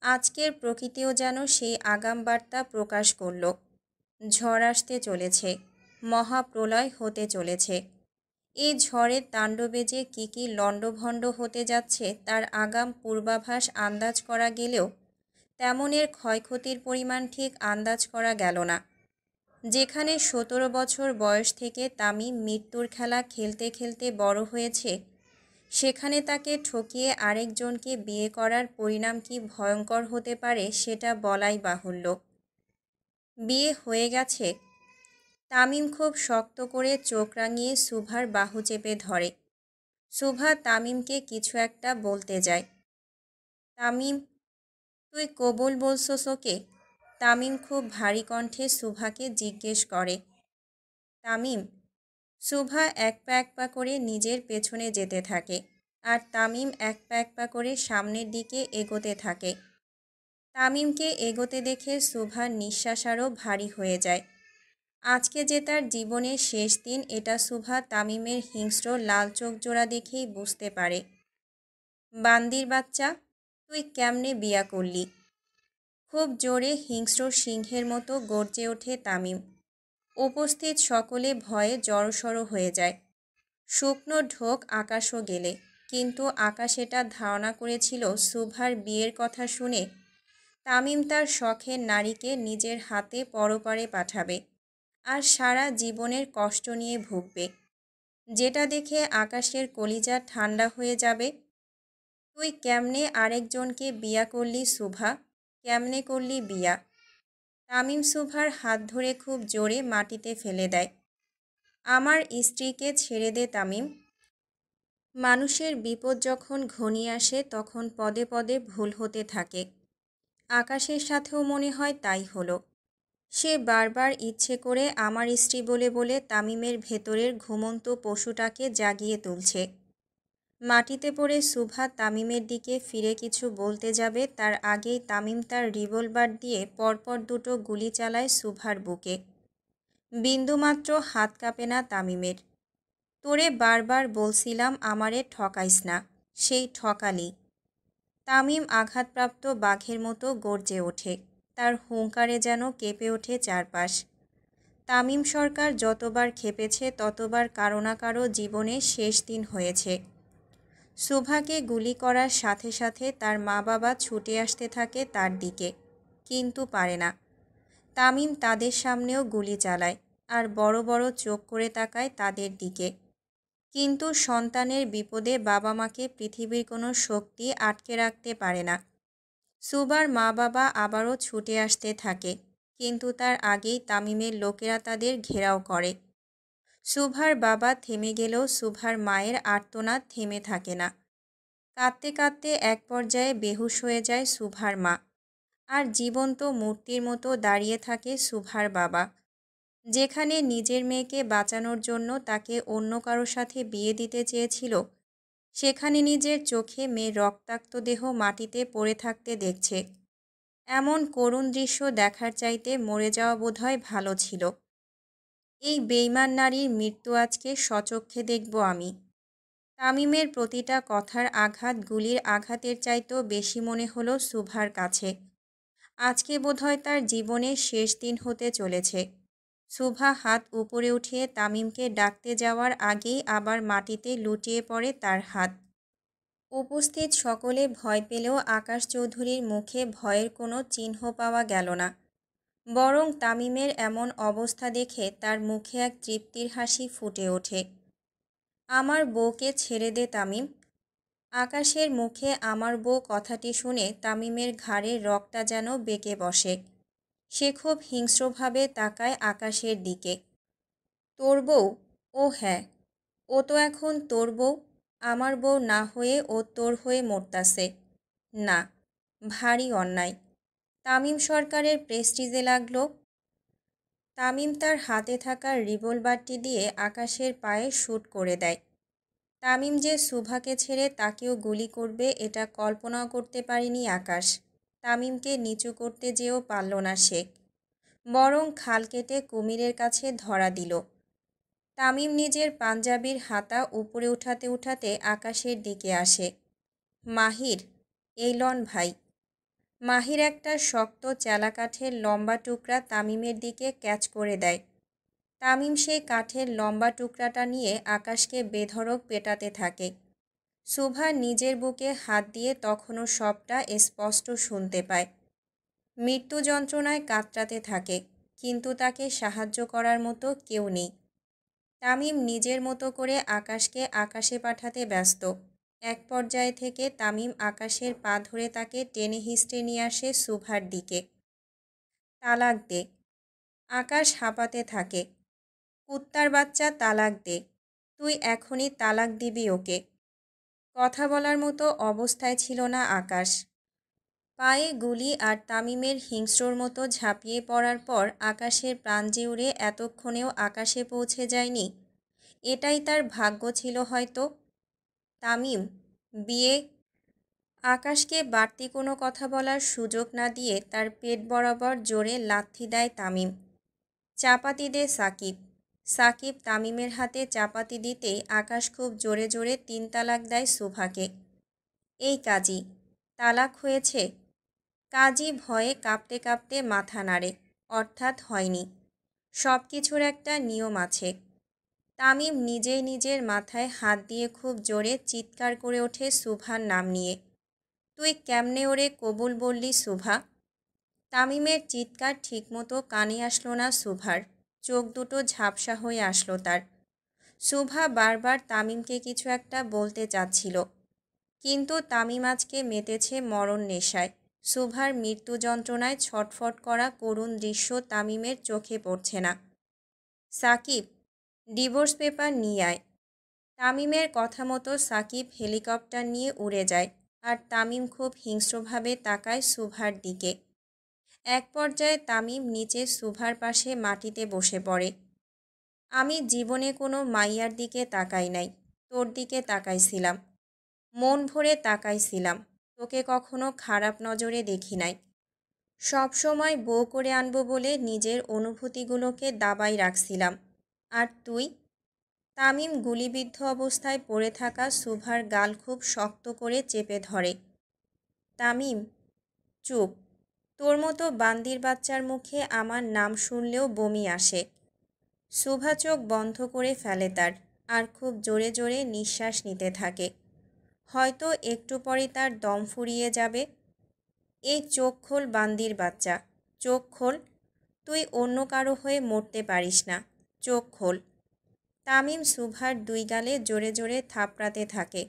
আজকের প্রকৃতিও যেন সেই আগাম বার্তা প্রকাশ করল। ঝড় আসতে চলেছে, মহাপ্রলয় হতে চলেছে। এই ঝড়ের তাণ্ডবে যে কী লণ্ডভণ্ড হতে যাচ্ছে তার আগাম পূর্বাভাস আন্দাজ করা গেলেও তেমনের ক্ষয়ক্ষতির পরিমাণ ঠিক আন্দাজ করা গেল না। যেখানে 17 বছর বয়স থেকে তামিম মৃত্যুর খেলা খেলতে খেলতে বড় হয়েছে, সেখানে তাকে ঠকিয়ে আরেকজনকে বিয়ে করার পরিণাম কি ভয়ঙ্কর হতে পারে সেটা বলাই বাহুল্য। বিয়ে হয়ে গেছে। তামিম খুব শক্ত করে চোখ রাঙিয়ে সুভার বাহু চেপে ধরে। সুভা তামিমকে কিছু একটা বলতে যায়। তামিম, তুই কবুল বলছস ওকে? তামিম খুব ভারী কণ্ঠে সুভাকে জিজ্ঞেস করে। তামিম। সুভা এক পা করে নিজের পেছনে যেতে থাকে, আর তামিম এক পা করে সামনের দিকে এগোতে থাকে। তামিমকে এগোতে দেখে সুভার নিঃশ্বাস আরও ভারী হয়ে যায়। আজকে যে তার জীবনের শেষ দিন এটা সুভা তামিমের হিংস্র লাল চোখ জোড়া দেখেই বুঝতে পারে। বান্দির বাচ্চা, তুই কেমনে বিয়া করলি? খুব জোরে হিংস্র সিংহের মতো গর্জে ওঠে তামিম। উপস্থিত সকলে ভয়ে জড়সড় হয়ে যায়। শুকনো ঢোক আকাশও গেলে, কিন্তু আকাশ এটা ধারণা করেছিল সুভার বিয়ের কথা শুনে তামিম তার শখের নারীকে নিজের হাতে পরপারে পাঠাবে আর সারা জীবনের কষ্ট নিয়ে ভুগবে, যেটা দেখে আকাশের কলিজা ঠান্ডা হয়ে যাবে। তুই কেমনে আরেকজনকে বিয়া করলি সুভা? কেমনে করলি বিয়া? তামিম সুভার হাত ধরে খুব জোরে মাটিতে ফেলে দেয়। আমার স্ত্রীকে ছেড়ে দে তামিম। মানুষের বিপদ যখন ঘনিয়ে আসে তখন পদে পদে ভুল হতে থাকে। আকাশের সাথেও মনে হয় তাই হলো। সে বারবার ইচ্ছে করে আমার স্ত্রী বলে বলে তামিমের ভেতরের ঘুমন্ত পশুটাকে জাগিয়ে তুলছে। মাটিতে পড়ে সুভা তামিমের দিকে ফিরে কিছু বলতে যাবে তার আগেই তামিম তার রিভলভার দিয়ে পরপর দুটো গুলি চালায় সুভার বুকে। বিন্দুমাত্র হাত কাঁপে না তামিমের। তোরে বারবার বলছিলাম আমারে ঠকাইস না, সেই ঠকালি। তামিম আঘাতপ্রাপ্ত বাঘের মতো গর্জে ওঠে। তার হুঙ্কারে যেন কেঁপে ওঠে চারপাশ। তামিম সরকার যতবার খেপেছে ততবার কারো না কারো জীবনে শেষ দিন হয়েছে। সুভাকে গুলি করার সাথে সাথে তার মা বাবা ছুটে আসতে থাকে তার দিকে, কিন্তু পারে না। তামিম তাদের সামনেও গুলি চালায় আর বড় বড় চোখ করে তাকায় তাদের দিকে। কিন্তু সন্তানের বিপদে বাবা মাকে পৃথিবীর কোনো শক্তি আটকে রাখতে পারে না। সুভার মা বাবা আবারও ছুটে আসতে থাকে, কিন্তু তার আগেই তামিমের লোকেরা তাদের ঘেরাও করে। সুভার বাবা থেমে গেলেও সুভার মায়ের আর্তনাদ থেমে থাকে না। কাঁদতে কাঁদতে এক পর্যায়ে বেহুশ হয়ে যায় সুভার মা, আর জীবন্ত মূর্তির মতো দাঁড়িয়ে থাকে সুভার বাবা। যেখানে নিজের মেয়েকে বাঁচানোর জন্য তাকে অন্য কারো সাথে বিয়ে দিতে চেয়েছিল, সেখানে নিজের চোখে মেয়ের রক্তাক্ত দেহ মাটিতে পড়ে থাকতে দেখছে। এমন করুণ দৃশ্য দেখার চাইতে মরে যাওয়া বোধহয় ভালো ছিল। এই বেইমান নারীর মৃত্যু আজকে স্বচক্ষে দেখব আমি। তামিমের প্রতিটা কথার আঘাত গুলির আঘাতের চাইতেও বেশি মনে হলো সুভার কাছে। আজকে বোধহয় তার জীবনের শেষ দিন হতে চলেছে। সুভা হাত উপরে উঠিয়ে তামিমকে ডাকতে যাওয়ার আগেই আবার মাটিতে লুটিয়ে পড়ে তার হাত। উপস্থিত সকলে ভয় পেলেও আকাশ চৌধুরীর মুখে ভয়ের কোনো চিহ্ন পাওয়া গেল না। বরং তামিমের এমন অবস্থা দেখে তার মুখে এক তৃপ্তির হাসি ফুটে ওঠে। আমার বউকে ছেড়ে দে তামিম। আকাশের মুখে আমার বউ কথাটি শুনে তামিমের ঘাড়ের রগটা যেন বেঁকে বসে। সে খুব হিংস্রভাবে তাকায় আকাশের দিকে। তোর বউ? ও হ্যাঁ, ও তো এখন তোর বউ। আমার বউ না হয়ে ও তোর হয়ে মরতাছে। না, ভারী অন্যায়। তামিম সরকারের প্রেস্টিজে লাগলো। তামিম তার হাতে থাকা রিভলভারটি দিয়ে আকাশের পায়ে শ্যুট করে দেয়। তামিম যে সুভাকে ছেড়ে তাকেও গুলি করবে এটা কল্পনাও করতে পারেনি আকাশ। তামিমকে নিচু করতে যেও পারল না সে, বরং খাল কেটে কুমিরের কাছে ধরা দিল। তামিম নিজের পাঞ্জাবির হাতা উপরে উঠাতে উঠাতে আকাশের দিকে আসে। মাহির, এই লন ভাই। মাহির একটা শক্ত চেলা কাঠের লম্বা টুকরা তামিমের দিকে ক্যাচ করে দেয়। তামিম সেই কাঠের লম্বা টুকরাটা নিয়ে আকাশকে বেধড়ক পেটাতে থাকে। সুভা নিজের বুকে হাত দিয়ে তখনও সবটা স্পষ্ট শুনতে পায়। মৃত্যু যন্ত্রণায় কাতরাতে থাকে, কিন্তু তাকে সাহায্য করার মতো কেউ নেই। তামিম নিজের মতো করে আকাশকে আকাশে পাঠাতে ব্যস্ত। এক পর্যায়ে থেকে তামিম আকাশের পা ধরে তাকে টেনে হিঁচড়ে নিয়ে আসে সুভার দিকে। তালাক দে। আকাশ হাঁপাতে থাকে। কুত্তার বাচ্চা, তালাক দে। তুই এখনই তালাক দিবি ওকে। কথা বলার মতো অবস্থায় ছিল না আকাশ। পায়ে গুলি আর তামিমের হিংস্রর মতো ঝাঁপিয়ে পড়ার পর আকাশের প্রাণ যে উড়ে এতক্ষণেও আকাশে পৌঁছে যায়নি, এটাই তার ভাগ্য ছিল হয়তো। তামিম, বিয়ে। আকাশকে বাড়তি কোনো কথা বলার সুযোগ না দিয়ে তার পেট বরাবর জোরে লাথি দেয় তামিম। চাপাতি দে সাকিব। সাকিব তামিমের হাতে চাপাতি দিতেই আকাশ খুব জোরে জোরে 3 তালাক দেয় সুভাকে। এই কাজী, তালাক হয়েছে? কাজী ভয়ে কাঁপতে কাঁপতে মাথা নাড়ে। অর্থাৎ হয়নি। সব কিছুর একটা নিয়ম আছে। তামিম নিজেই নিজের মাথায় হাত দিয়ে খুব জোরে চিৎকার করে ওঠে সুভার নাম নিয়ে। তুই কেমনে ওরে কবুল বললি সুভা? তামিমের চিৎকার ঠিকমতো কানে আসলো না সুভার। চোখ দুটো ঝাপসা হয়ে আসলো তার। সুভা বারবার তামিমকে কিছু একটা বলতে চাচ্ছিল, কিন্তু তামিম আজকে মেতেছে মরণ নেশায়। সুভার মৃত্যু যন্ত্রণায় ছটফট করা করুণ দৃশ্য তামিমের চোখে পড়ছে না। সাকিব, ডিভোর্স পেপার নিয়ে আয়। তামিমের কথা মতো সাকিব হেলিকপ্টার নিয়ে উড়ে যায়, আর তামিম খুব হিংস্রভাবে তাকায় সুভার দিকে। এক পর্যায়ে তামিম নিচে সুভার পাশে মাটিতে বসে পড়ে। আমি জীবনে কোনো মাইয়ার দিকে তাকাই নাই, তোর দিকে তাকাইছিলাম। মন ভরে তাকাইছিলাম। তোকে কখনো খারাপ নজরে দেখি নাই। সব সময় বউ করে আনবো বলে নিজের অনুভূতিগুলোকে দাবাই রাখছিলাম। আর তুই? তামিম গুলিবিদ্ধ অবস্থায় পড়ে থাকা সুভার গাল খুব শক্ত করে চেপে ধরে। তামিম, চুপ। তোর মতো বান্দির বাচ্চার মুখে আমার নাম শুনলেও বমি আসে। সুভা চোখ বন্ধ করে ফেলে তার, আর খুব জোরে জোরে নিঃশ্বাস নিতে থাকে। হয়তো একটু পরে তার দম ফুরিয়ে যাবে। এই চোখ খোল বান্দির বাচ্চা, চোখ খোল। তুই অন্য কারো হয়ে মরতে পারিস না, চোখ খোল। তামিম সুভার 2 গালে জোরে জোরে থাপড়াতে থাকে।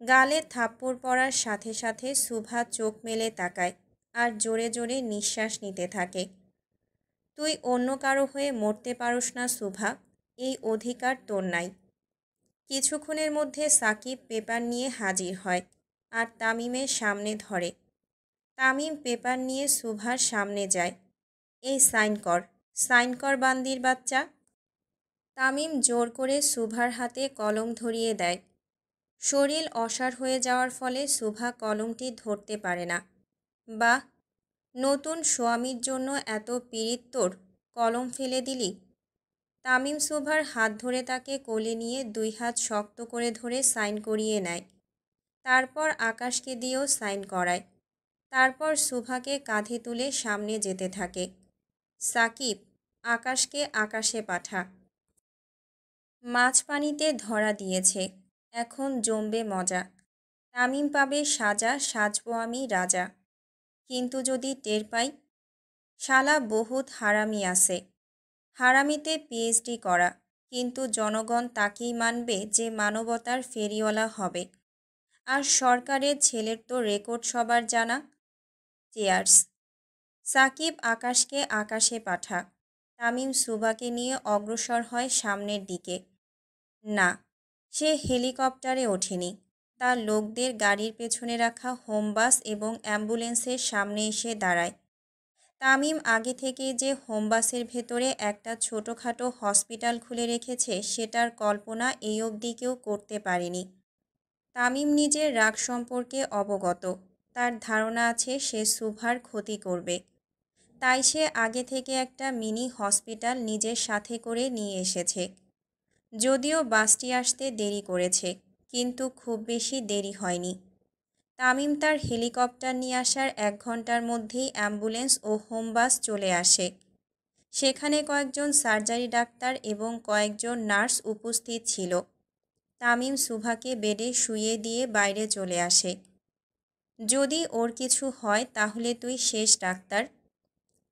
গালে থাপ্পড় পড়ার সাথে সাথে সুভা চোখ মেলে তাকায় আর জোরে জোরে নিঃশ্বাস নিতে থাকে। তুই অন্য কারো হয়ে মরতে পারোস না সুভা, এই অধিকার তোর নাই। কিছুক্ষণের মধ্যে সাকিব পেপার নিয়ে হাজির হয় আর তামিমের সামনে ধরে। তামিম পেপার নিয়ে সুভার সামনে যায়। এই সাইন কর, সাইন কর বান্দির বাচ্চা। তামিম জোর করে সুভার হাতে কলম ধরিয়ে দেয়। শরীর অসাড় হয়ে যাওয়ার ফলে শুভা কলমটি ধরতে পারে না। বাহ, নতুন স্বামীর জন্য এত পীড়িত তোর, কলম ফেলে দিলি। তামিম শুভার হাত ধরে তাকে কোলে নিয়ে 2 হাত শক্ত করে ধরে সাইন করিয়ে নেয়। তারপর আকাশকে দিয়েও সাইন করায়। তারপর শুভাকে কাঁধে তুলে সামনে যেতে থাকে। সাকিব, আকাশকে আকাশে পাঠা। মাছ পানিতে ধরা দিয়েছে, এখন জমবে মজা। তামিম পাবে সাজা, সাজবো আমি রাজা। কিন্তু যদি টের পাই, শালা বহুত হারামি আছে। হারামিতে পিএইচডি করা, কিন্তু জনগণ তাকেই মানবে যে মানবতার ফেরিওয়ালা হবে। আর সরকারের ছেলের তো রেকর্ড সবার জানা। চেয়ার্স। সাকিব আকাশকে আকাশে পাঠা। তামিম শুভাকে নিয়ে অগ্রসর হয় সামনের দিকে। না, সে হেলিকপ্টারে ওঠেনি। তার লোকদের গাড়ির পেছনে রাখা হোম বাস এবং অ্যাম্বুলেন্সের সামনে এসে দাঁড়ায়। তামিম আগে থেকে যে হোম বাসের ভেতরে একটা ছোটোখাটো হসপিটাল খুলে রেখেছে সেটার কল্পনা এই অবধি কেউ করতে পারেনি। তামিম নিজের রাগ সম্পর্কে অবগত। তার ধারণা আছে সে শুভার ক্ষতি করবে। তাই সে আগে থেকে একটা মিনি হসপিটাল নিজের সাথে করে নিয়ে এসেছে। যদিও বাসটি আসতে দেরি করেছে, কিন্তু খুব বেশি দেরি হয়নি। তামিম তার হেলিকপ্টার নিয়ে আসার 1 ঘন্টার মধ্যেই অ্যাম্বুলেন্স ও হোম বাস চলে আসে। সেখানে কয়েকজন সার্জারি ডাক্তার এবং কয়েকজন নার্স উপস্থিত ছিল। তামিম শুভাকে বেডে শুইয়ে দিয়ে বাইরে চলে আসে। যদি ওর কিছু হয় তাহলে তুই শেষ ডাক্তার।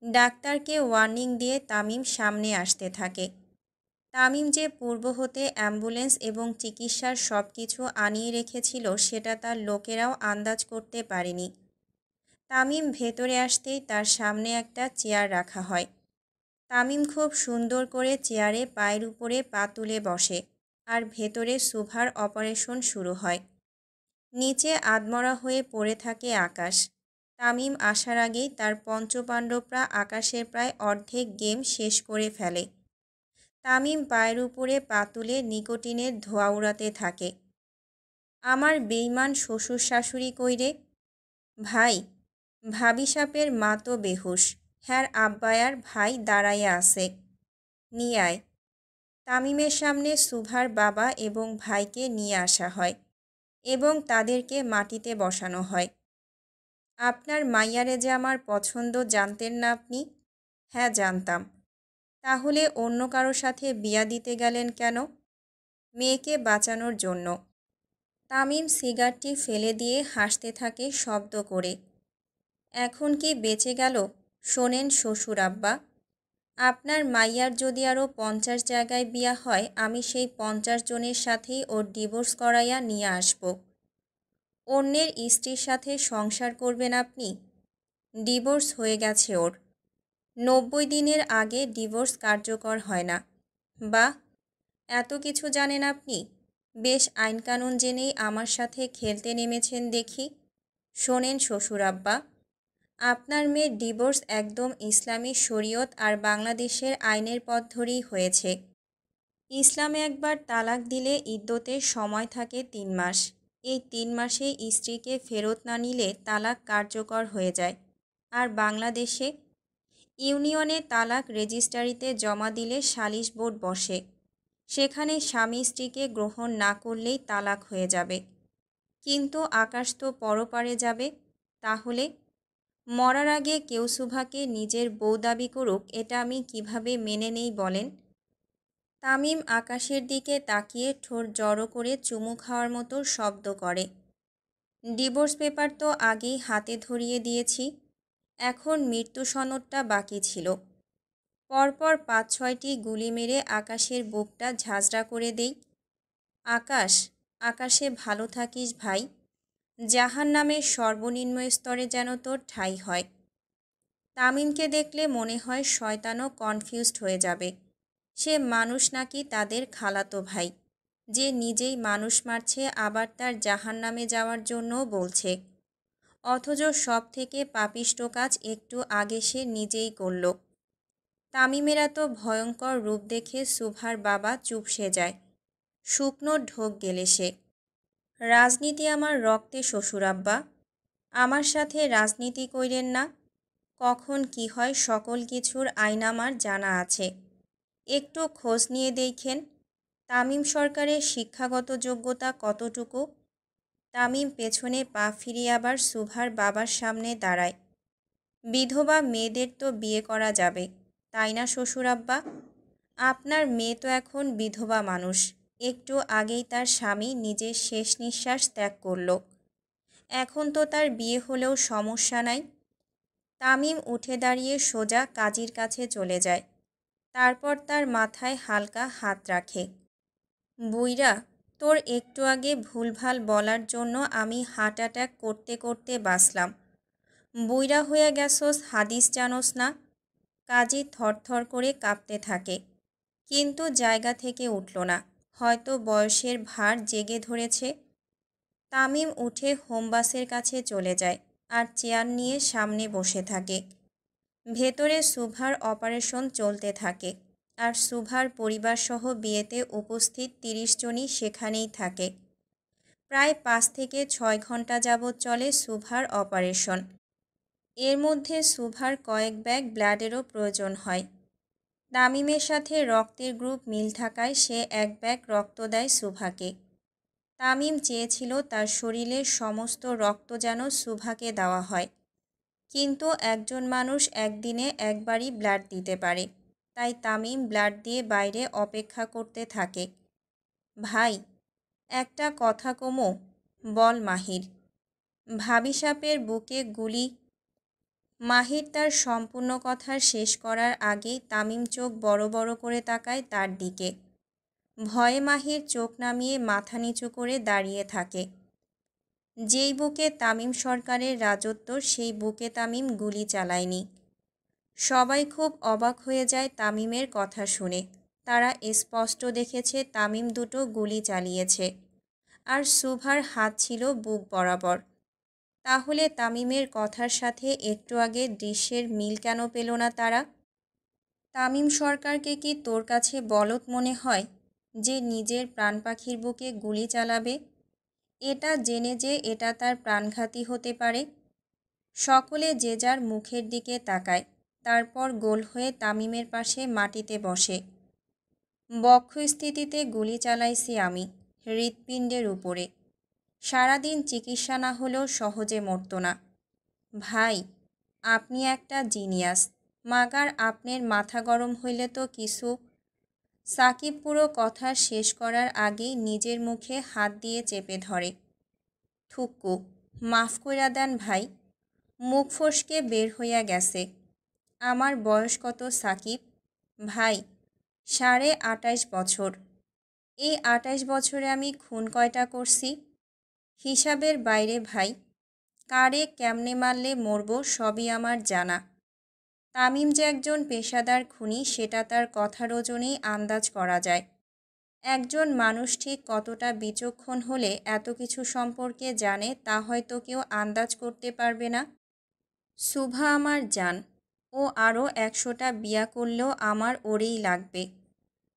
ডাক্তারকে ওয়ার্নিং দিয়ে তামিম সামনে আসতে থাকে। তামিম যে পূর্ব হতে অ্যাম্বুলেন্স এবং চিকিৎসার সব কিছু আনিয়ে রেখেছিল সেটা তার লোকেরাও আন্দাজ করতে পারেনি। তামিম ভেতরে আসতেই তার সামনে একটা চেয়ার রাখা হয়। তামিম খুব সুন্দর করে চেয়ারে পায়ের উপরে পা তুলে বসে, আর ভেতরে শুভার অপারেশন শুরু হয়। নিচে আধমরা হয়ে পড়ে থাকে আকাশ। তামিম আসার আগেই তার পঞ্চপাণ্ডবরা আকাশের প্রায় অর্ধেক গেম শেষ করে ফেলে। তামিম পায়ের উপরে পা তুলে নিকোটিনের ধোঁয়া উড়াতে থাকে। আমার বেইমান শ্বশুর শাশুড়ি কইরে? ভাই, ভাবি সাপের মা তো বেহুশ, হ্যার আব্বায়ার ভাই দাঁড়াইয়া আছে, নিয়ে আয়। তামিমের সামনে শুভার বাবা এবং ভাইকে নিয়ে আসা হয় এবং তাদেরকে মাটিতে বসানো হয়। আপনার মাইয়ারে যে আমার পছন্দ জানতেন না আপনি? হ্যাঁ জানতাম। তাহলে অন্য কারো সাথে বিয়া দিতে গেলেন কেন? মেয়েকে বাঁচানোর জন্য। তামিম সিগারটি ফেলে দিয়ে হাসতে থাকে শব্দ করে। এখন কি বেঁচে গেল? শোনেন শ্বশুর আব্বা, আপনার মাইয়ার যদি আরও 50 জায়গায় বিয়া হয় আমি সেই 50 জনের সাথেই ওর ডিভোর্স করাইয়া নিয়ে আসব। অন্যের স্ত্রীর সাথে সংসার করবেন আপনি? ডিভোর্স হয়ে গেছে ওর। 90 দিনের আগে ডিভোর্স কার্যকর হয় না। বা, এত কিছু জানেন আপনি? বেশ আইনকানুন জেনেই আমার সাথে খেলতে নেমেছেন দেখি। শোনেন শ্বশুর আব্বা, আপনার মেয়ের ডিভোর্স একদম ইসলামী শরীয়ত আর বাংলাদেশের আইনের পথ ধরেই হয়েছে। ইসলামে একবার তালাক দিলে ইদ্যতের সময় থাকে 3 মাস। এই 3 মাসে স্ত্রীকে ফেরত না নিলে তালাক কার্যকর হয়ে যায়। আর বাংলাদেশে ইউনিয়নে তালাক রেজিস্ট্রারিতে জমা দিলে সালিশ বোর্ড বসে। সেখানে স্বামী স্ত্রীকে গ্রহণ না করলেই তালাক হয়ে যাবে। কিন্তু আকাশ তো পরপারে যাবে। তাহলে মরার আগে কেউ শুভাকে নিজের বউ দাবি করুক, এটা আমি কিভাবে মেনে নেই বলেন? তামিম আকাশের দিকে তাকিয়ে ঠোঁট জড়ো করে চুমু খাওয়ার মতো শব্দ করে। ডিভোর্স পেপার তো আগেই হাতে ধরিয়ে দিয়েছি, এখন মৃত্যু সনদটা বাকি ছিল। পরপর 5-6টি গুলি মেরে আকাশের বুকটা ঝাঁঝরা করে দেই। আকাশ, আকাশে ভালো থাকিস ভাই। জাহান্নামের সর্বনিম্ন স্তরে যেন তোর ঠাঁই হয়। তামিমকে দেখলে মনে হয় শয়তানও কনফিউজড হয়ে যাবে। সে মানুষ নাকি তাদের খালাতো ভাই, যে নিজেই মানুষ মারছে আবার তার জাহান্নামে যাওয়ার জন্যও বলছে। অথচ সব থেকে পাপিষ্ট কাজ একটু আগে সে নিজেই করল। তামিমের এত ভয়ঙ্কর রূপ দেখে শুভার বাবা চুপসে যায়। শুকনো ঢোক গেলে সে। রাজনীতি আমার রক্তে শ্বশুরাব্বা। আমার সাথে রাজনীতি কইরেন না। কখন কি হয় সকল কিছুর আইন আমার জানা আছে। একটু খোঁজ নিয়ে দেখেন তামিম সরকারের শিক্ষাগত যোগ্যতা কতটুকু। তামিম পেছনে পা ফিরিয়ে আবার সুভার বাবার সামনে দাঁড়ায়। বিধবা মেয়েদের তো বিয়ে করা যাবে, তাই না শ্বশুরাব্বা? আপনার মেয়ে তো এখন বিধবা মানুষ। একটু আগেই তার স্বামী নিজের শেষ নিঃশ্বাস ত্যাগ করল। এখন তো তার বিয়ে হলেও সমস্যা নাই। তামিম উঠে দাঁড়িয়ে সোজা কাজীর কাছে চলে যায়। তারপর তার মাথায় হালকা হাত রাখে। বুইড়া, তোর একটু আগে ভুলভাল বলার জন্য আমি হার্ট অ্যাটাক করতে করতে বাঁচলাম। বুইড়া হয়ে গেছস, হাদিস জানোস না? কাজী থরথর করে কাঁপতে থাকে, কিন্তু জায়গা থেকে উঠল না। হয়তো বয়সের ভার জেগে ধরেছে। তামিম উঠে হোমবাসের কাছে চলে যায় আর চেয়ার নিয়ে সামনে বসে থাকে। ভেতরে সুভার অপারেশন চলতে থাকে আর সুভার পরিবারসহ বিয়েতে উপস্থিত ৩০ জনই সেখানেই থাকে। প্রায় ৫ থেকে ৬ ঘন্টা যাবৎ চলে সুভার অপারেশন। এর মধ্যে সুভার কয়েক ব্যাগ ব্লাডেরও প্রয়োজন হয়। তামিমের সাথে রক্তের গ্রুপ মিল থাকায় সে এক ব্যাগ রক্ত দেয় সুভাকে। তামিম চেয়েছিল তার শরীরের সমস্ত রক্ত যেন সুভাকে দেওয়া হয়, কিন্তু একজন মানুষ একদিনে একবারই ব্লাড দিতে পারে। তাই তামিম ব্লাড দিয়ে বাইরে অপেক্ষা করতে থাকে। ভাই, একটা কথা কমো? বল মাহির। ভাবি সাপের বুকে গুলি। মাহির তার সম্পূর্ণ কথা শেষ করার আগেই তামিম চোখ বড় বড় করে তাকায় তার দিকে। ভয়ে মাহির চোখ নামিয়ে মাথা নিচু করে দাঁড়িয়ে থাকে। যেই বুকে তামিম সরকারের রাজত্ব সেই বুকে তামিম গুলি চালায়নি। সবাই খুব অবাক হয়ে যায় তামিমের কথা শুনে। তারা স্পষ্ট দেখেছে তামিম দুটো গুলি চালিয়েছে, আর সুভার হাত ছিল বুক বরাবর। তাহলে তামিমের কথার সাথে একটু আগে দৃশ্যের মিল কেন পেল না তারা? তামিম সরকারকে কি তোর কাছে বলদ মনে হয় যে নিজের প্রাণ পাখির বুকে গুলি চালাবে, এটা জেনে যে এটা তার প্রাণঘাতী হতে পারে? সকলে যে যার মুখের দিকে তাকায়। তারপর গোল হয়ে তামিমের পাশে মাটিতে বসে। বক্ষস্থিতিতে গুলি চালাইছি আমি, হৃৎপিণ্ডের উপরে। সারাদিন চিকিৎসা না হলেও সহজে মরত না। ভাই, আপনি একটা জিনিয়াস। মাগার আপনার মাথা গরম হইলে তো কিছু। সাকিব পুরো কথা শেষ করার আগেই নিজের মুখে হাত দিয়ে চেপে ধরে। থুক্কু, মাফ কইরা দেন ভাই, মুখ ফসকে বের হইয়া গেছে। আমার বয়স কত সাকিব? ভাই, 28.5 বছর। এই 28 বছরে আমি খুন কয়টা করছি? হিসাবের বাইরে ভাই। কারে কেমনে মারলে মরব সবই আমার জানা। তামিম যে একজন পেশাদার খুনি সেটা তার কথার ওজনেই আন্দাজ করা যায়। একজন মানুষ ঠিক কতটা বিচক্ষণ হলে এত কিছু সম্পর্কে জানে তা হয়তো কেউ আন্দাজ করতে পারবে না। সুভা আমার জান। ও আরও 100টা বিয়া করলেও আমার ওরেই লাগবে।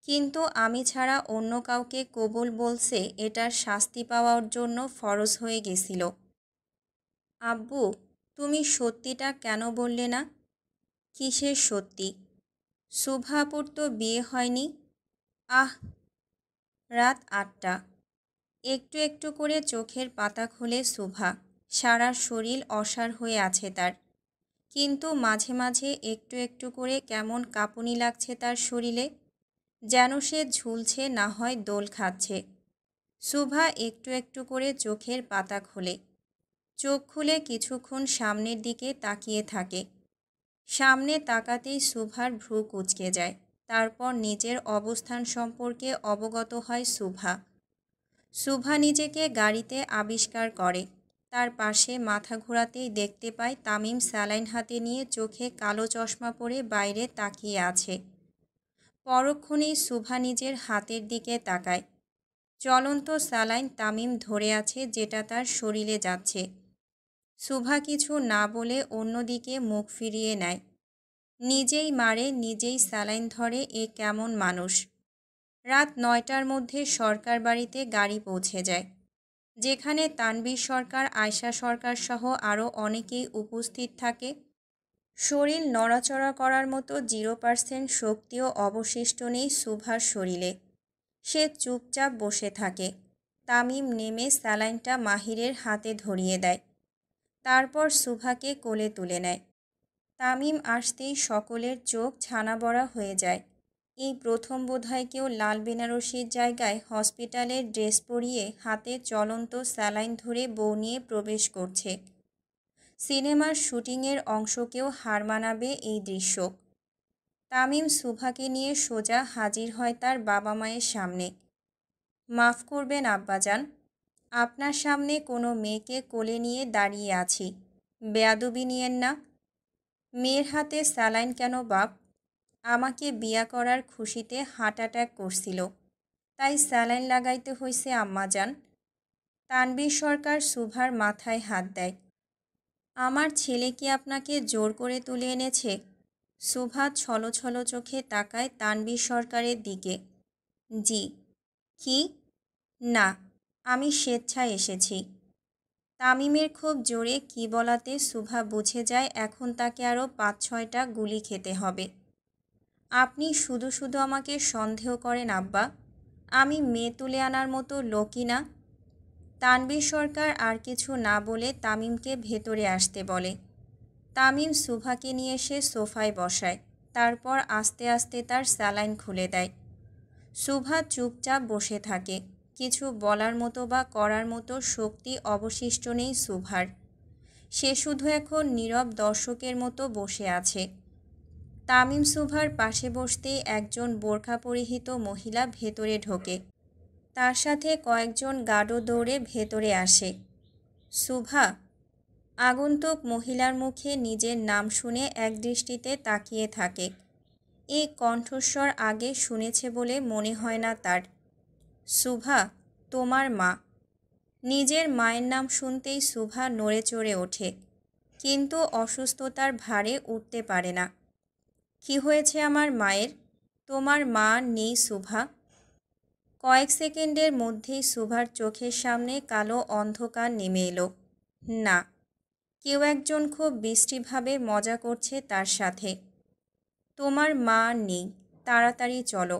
কিন্তু আমি ছাড়া অন্য কাউকে কবুল বলছে এটার শাস্তি পাওয়ার জন্য ফরজ হয়ে গেছিল। আব্বু, তুমি সত্যিটা কেন বললে না? কিসের সত্যি? সুভা আপুর তো বিয়ে হয়নি। আহ। রাত 8টা। একটু একটু করে চোখের পাতা খোলে সুভা। সারা শরীর অসাড় হয়ে আছে তার, কিন্তু মাঝে মাঝে একটু একটু করে কেমন কাঁপুনি লাগছে তার শরীরে, যেন সে ঝুলছে না হয় দোল খাচ্ছে। সুভা একটু একটু করে চোখের পাতা খোলে। চোখ খুলে কিছুক্ষণ সামনের দিকে তাকিয়ে থাকে। সামনে তাকাতেই সুভার ভ্রু কুঁচকে যায়। তারপর নিজের অবস্থান সম্পর্কে অবগত হয় সুভা। সুভা নিজেকে গাড়িতে আবিষ্কার করে। তার পাশে মাথা ঘোরাতেই দেখতে পায় তামিম স্যালাইন হাতে নিয়ে চোখে কালো চশমা পরে বাইরে তাকিয়ে আছে। পরক্ষণেই সুভা নিজের হাতের দিকে তাকায়। চলন্ত স্যালাইন তামিম ধরে আছে, যেটা তার শরীরে যাচ্ছে। সুভা কিছু না বলে অন্যদিকে মুখ ফিরিয়ে নেয়। নিজেই মারে, নিজেই স্যালাইন ধরে, এ কেমন মানুষ? রাত 9টার মধ্যে সরকার বাড়িতে গাড়ি পৌঁছে যায়। যেখানে তানভীর সরকার, আয়শা সরকার সহ আরও অনেকেই উপস্থিত থাকে। শরীর নড়াচড়া করার মতো 0% শক্তিও অবশিষ্ট নেই শুভার শরীরে। সে চুপচাপ বসে থাকে। তামিম নেমে স্যালাইনটা মাহিরের হাতে ধরিয়ে দেয়, তারপর শুভাকে কোলে তুলে নেয়। তামিম আসতেই সকলের চোখ ছানাবড়া হয়ে যায়। এই প্রথম বোধহয় কেউ লাল বেনারসির জায়গায় হসপিটালের ড্রেস পরিয়ে হাতে চলন্ত স্যালাইন ধরে বউ নিয়ে প্রবেশ করছে। সিনেমার শুটিংয়ের অংশকেও হার মানাবে এই দৃশ্য। তামিম শুভাকে নিয়ে সোজা হাজির হয় তার বাবা মায়ের সামনে। মাফ করবেন আব্বাজান, আপনার সামনে কোনো মেয়েকে কোলে নিয়ে দাঁড়িয়ে আছি, বেয়াদবি নিয়েন না। মেয়ের হাতে স্যালাইন কেন বাপ? আমাকে বিয়া করার খুশিতে হার্ট অ্যাটাক করছিল, তাই স্যালাইন লাগাইতে হইছে আম্মাজান। তানভীর সরকার শুভার মাথায় হাত দেয়। আমার ছেলে কি আপনাকে জোর করে তুলে এনেছে? শুভা ছলছল চোখে তাকায় তানভীর সরকারের দিকে। জি। কি? না, আমি স্বেচ্ছায় এসেছি। তামিমের খুব জোরে কি বলাতে শুভা বুঝে যায় এখন তাকে আরও 5-6টা গুলি খেতে হবে। আপনি শুধু শুধু আমাকে সন্দেহ করেন আব্বা, আমি মেয়ে তুলে আনার মতো লোকই না। তানভীর সরকার আর কিছু না বলে তামিমকে ভেতরে আসতে বলে। তামিম শুভাকে নিয়ে এসে সোফায় বসায়, তারপর আস্তে আস্তে তার স্যালাইন খুলে দেয়। শুভা চুপচাপ বসে থাকে। কিছু বলার মতো বা করার মতো শক্তি অবশিষ্ট নেই শুভার। সে শুধু এখন নীরব দর্শকের মতো বসে আছে। তামিম শুভার পাশে বসতেই একজন বোরখা পরিহিত মহিলা ভেতরে ঢোকে। তার সাথে কয়েকজন গার্ডও দৌড়ে ভেতরে আসে। শুভা? আগন্তুক মহিলার মুখে নিজের নাম শুনে একদৃষ্টিতে তাকিয়ে থাকে। এই কণ্ঠস্বর আগে শুনেছে বলে মনে হয় না তার। শুভা, তোমার মা। নিজের মায়ের নাম শুনতেই শুভা নড়ে চড়ে ওঠে, কিন্তু অসুস্থতার ভারে উঠতে পারে না। কি হয়েছে আমার মায়ের? তোমার মা নেই শুভা। কয়েক সেকেন্ডের মধ্যেই শুভার চোখের সামনে কালো অন্ধকার নেমে এলো। না, কেউ একজন খুব বিশ্রীভাবে মজা করছে তার সাথে। তোমার মা নেই, তাড়াতাড়ি চলো।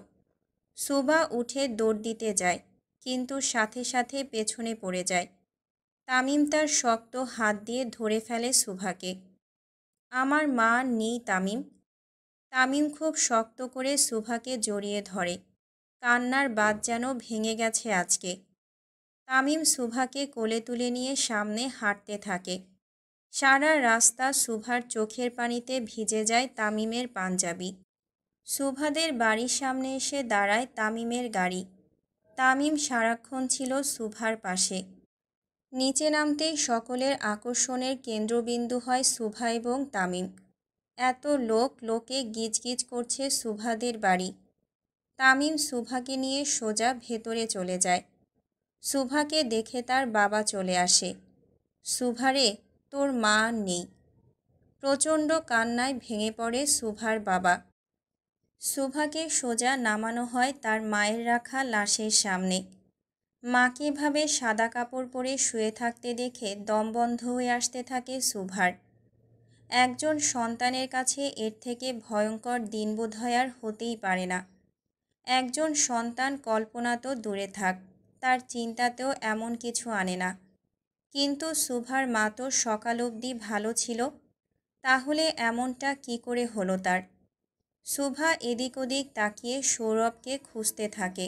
শুভা উঠে দৌড় দিতে যায়, কিন্তু সাথে সাথে পেছনে পড়ে যায়। তামিম তার শক্ত হাত দিয়ে ধরে ফেলে শুভাকে। আমার মা নেই তামিম। তামিম খুব শক্ত করে শুভাকে জড়িয়ে ধরে। কান্নার বাঁধ যেন ভেঙে গেছে আজকে। তামিম শুভাকে কোলে তুলে নিয়ে সামনে হাঁটতে থাকে। সারা রাস্তা শুভার চোখের পানিতে ভিজে যায় তামিমের পাঞ্জাবি। শুভাদের বাড়ির সামনে এসে দাঁড়ায় তামিমের গাড়ি। তামিম সারাক্ষণ ছিল শুভার পাশে। নিচে নামতেই সকলের আকর্ষণের কেন্দ্রবিন্দু হয় শুভা এবং তামিম। এত লোকে গিজগিজ করছে শুভাদের বাড়ি। তামিম শুভাকে নিয়ে সোজা ভেতরে চলে যায়। শুভাকে দেখে তার বাবা চলে আসে। শুভারে, তোর মা নেই। প্রচণ্ড কান্নায় ভেঙে পড়ে শুভার বাবা। শুভাকে সোজা নামানো হয় তার মায়ের রাখা লাশের সামনে। মাকে এভাবে সাদা কাপড় পরে শুয়ে থাকতে দেখে দম বন্ধ হয়ে আসতে থাকে শুভার। একজন সন্তানের কাছে এর থেকে ভয়ঙ্কর দিন বোধহয় আর হতেই পারে না। একজন সন্তান কল্পনা তো দূরে থাক, তার চিন্তাতেও এমন কিছু আনে না। কিন্তু শুভার মা তো সকাল অবধি ভালো ছিল, তাহলে এমনটা কি করে হলো তার? শুভা এদিক ওদিক তাকিয়ে সৌরভকে খুঁজতে থাকে।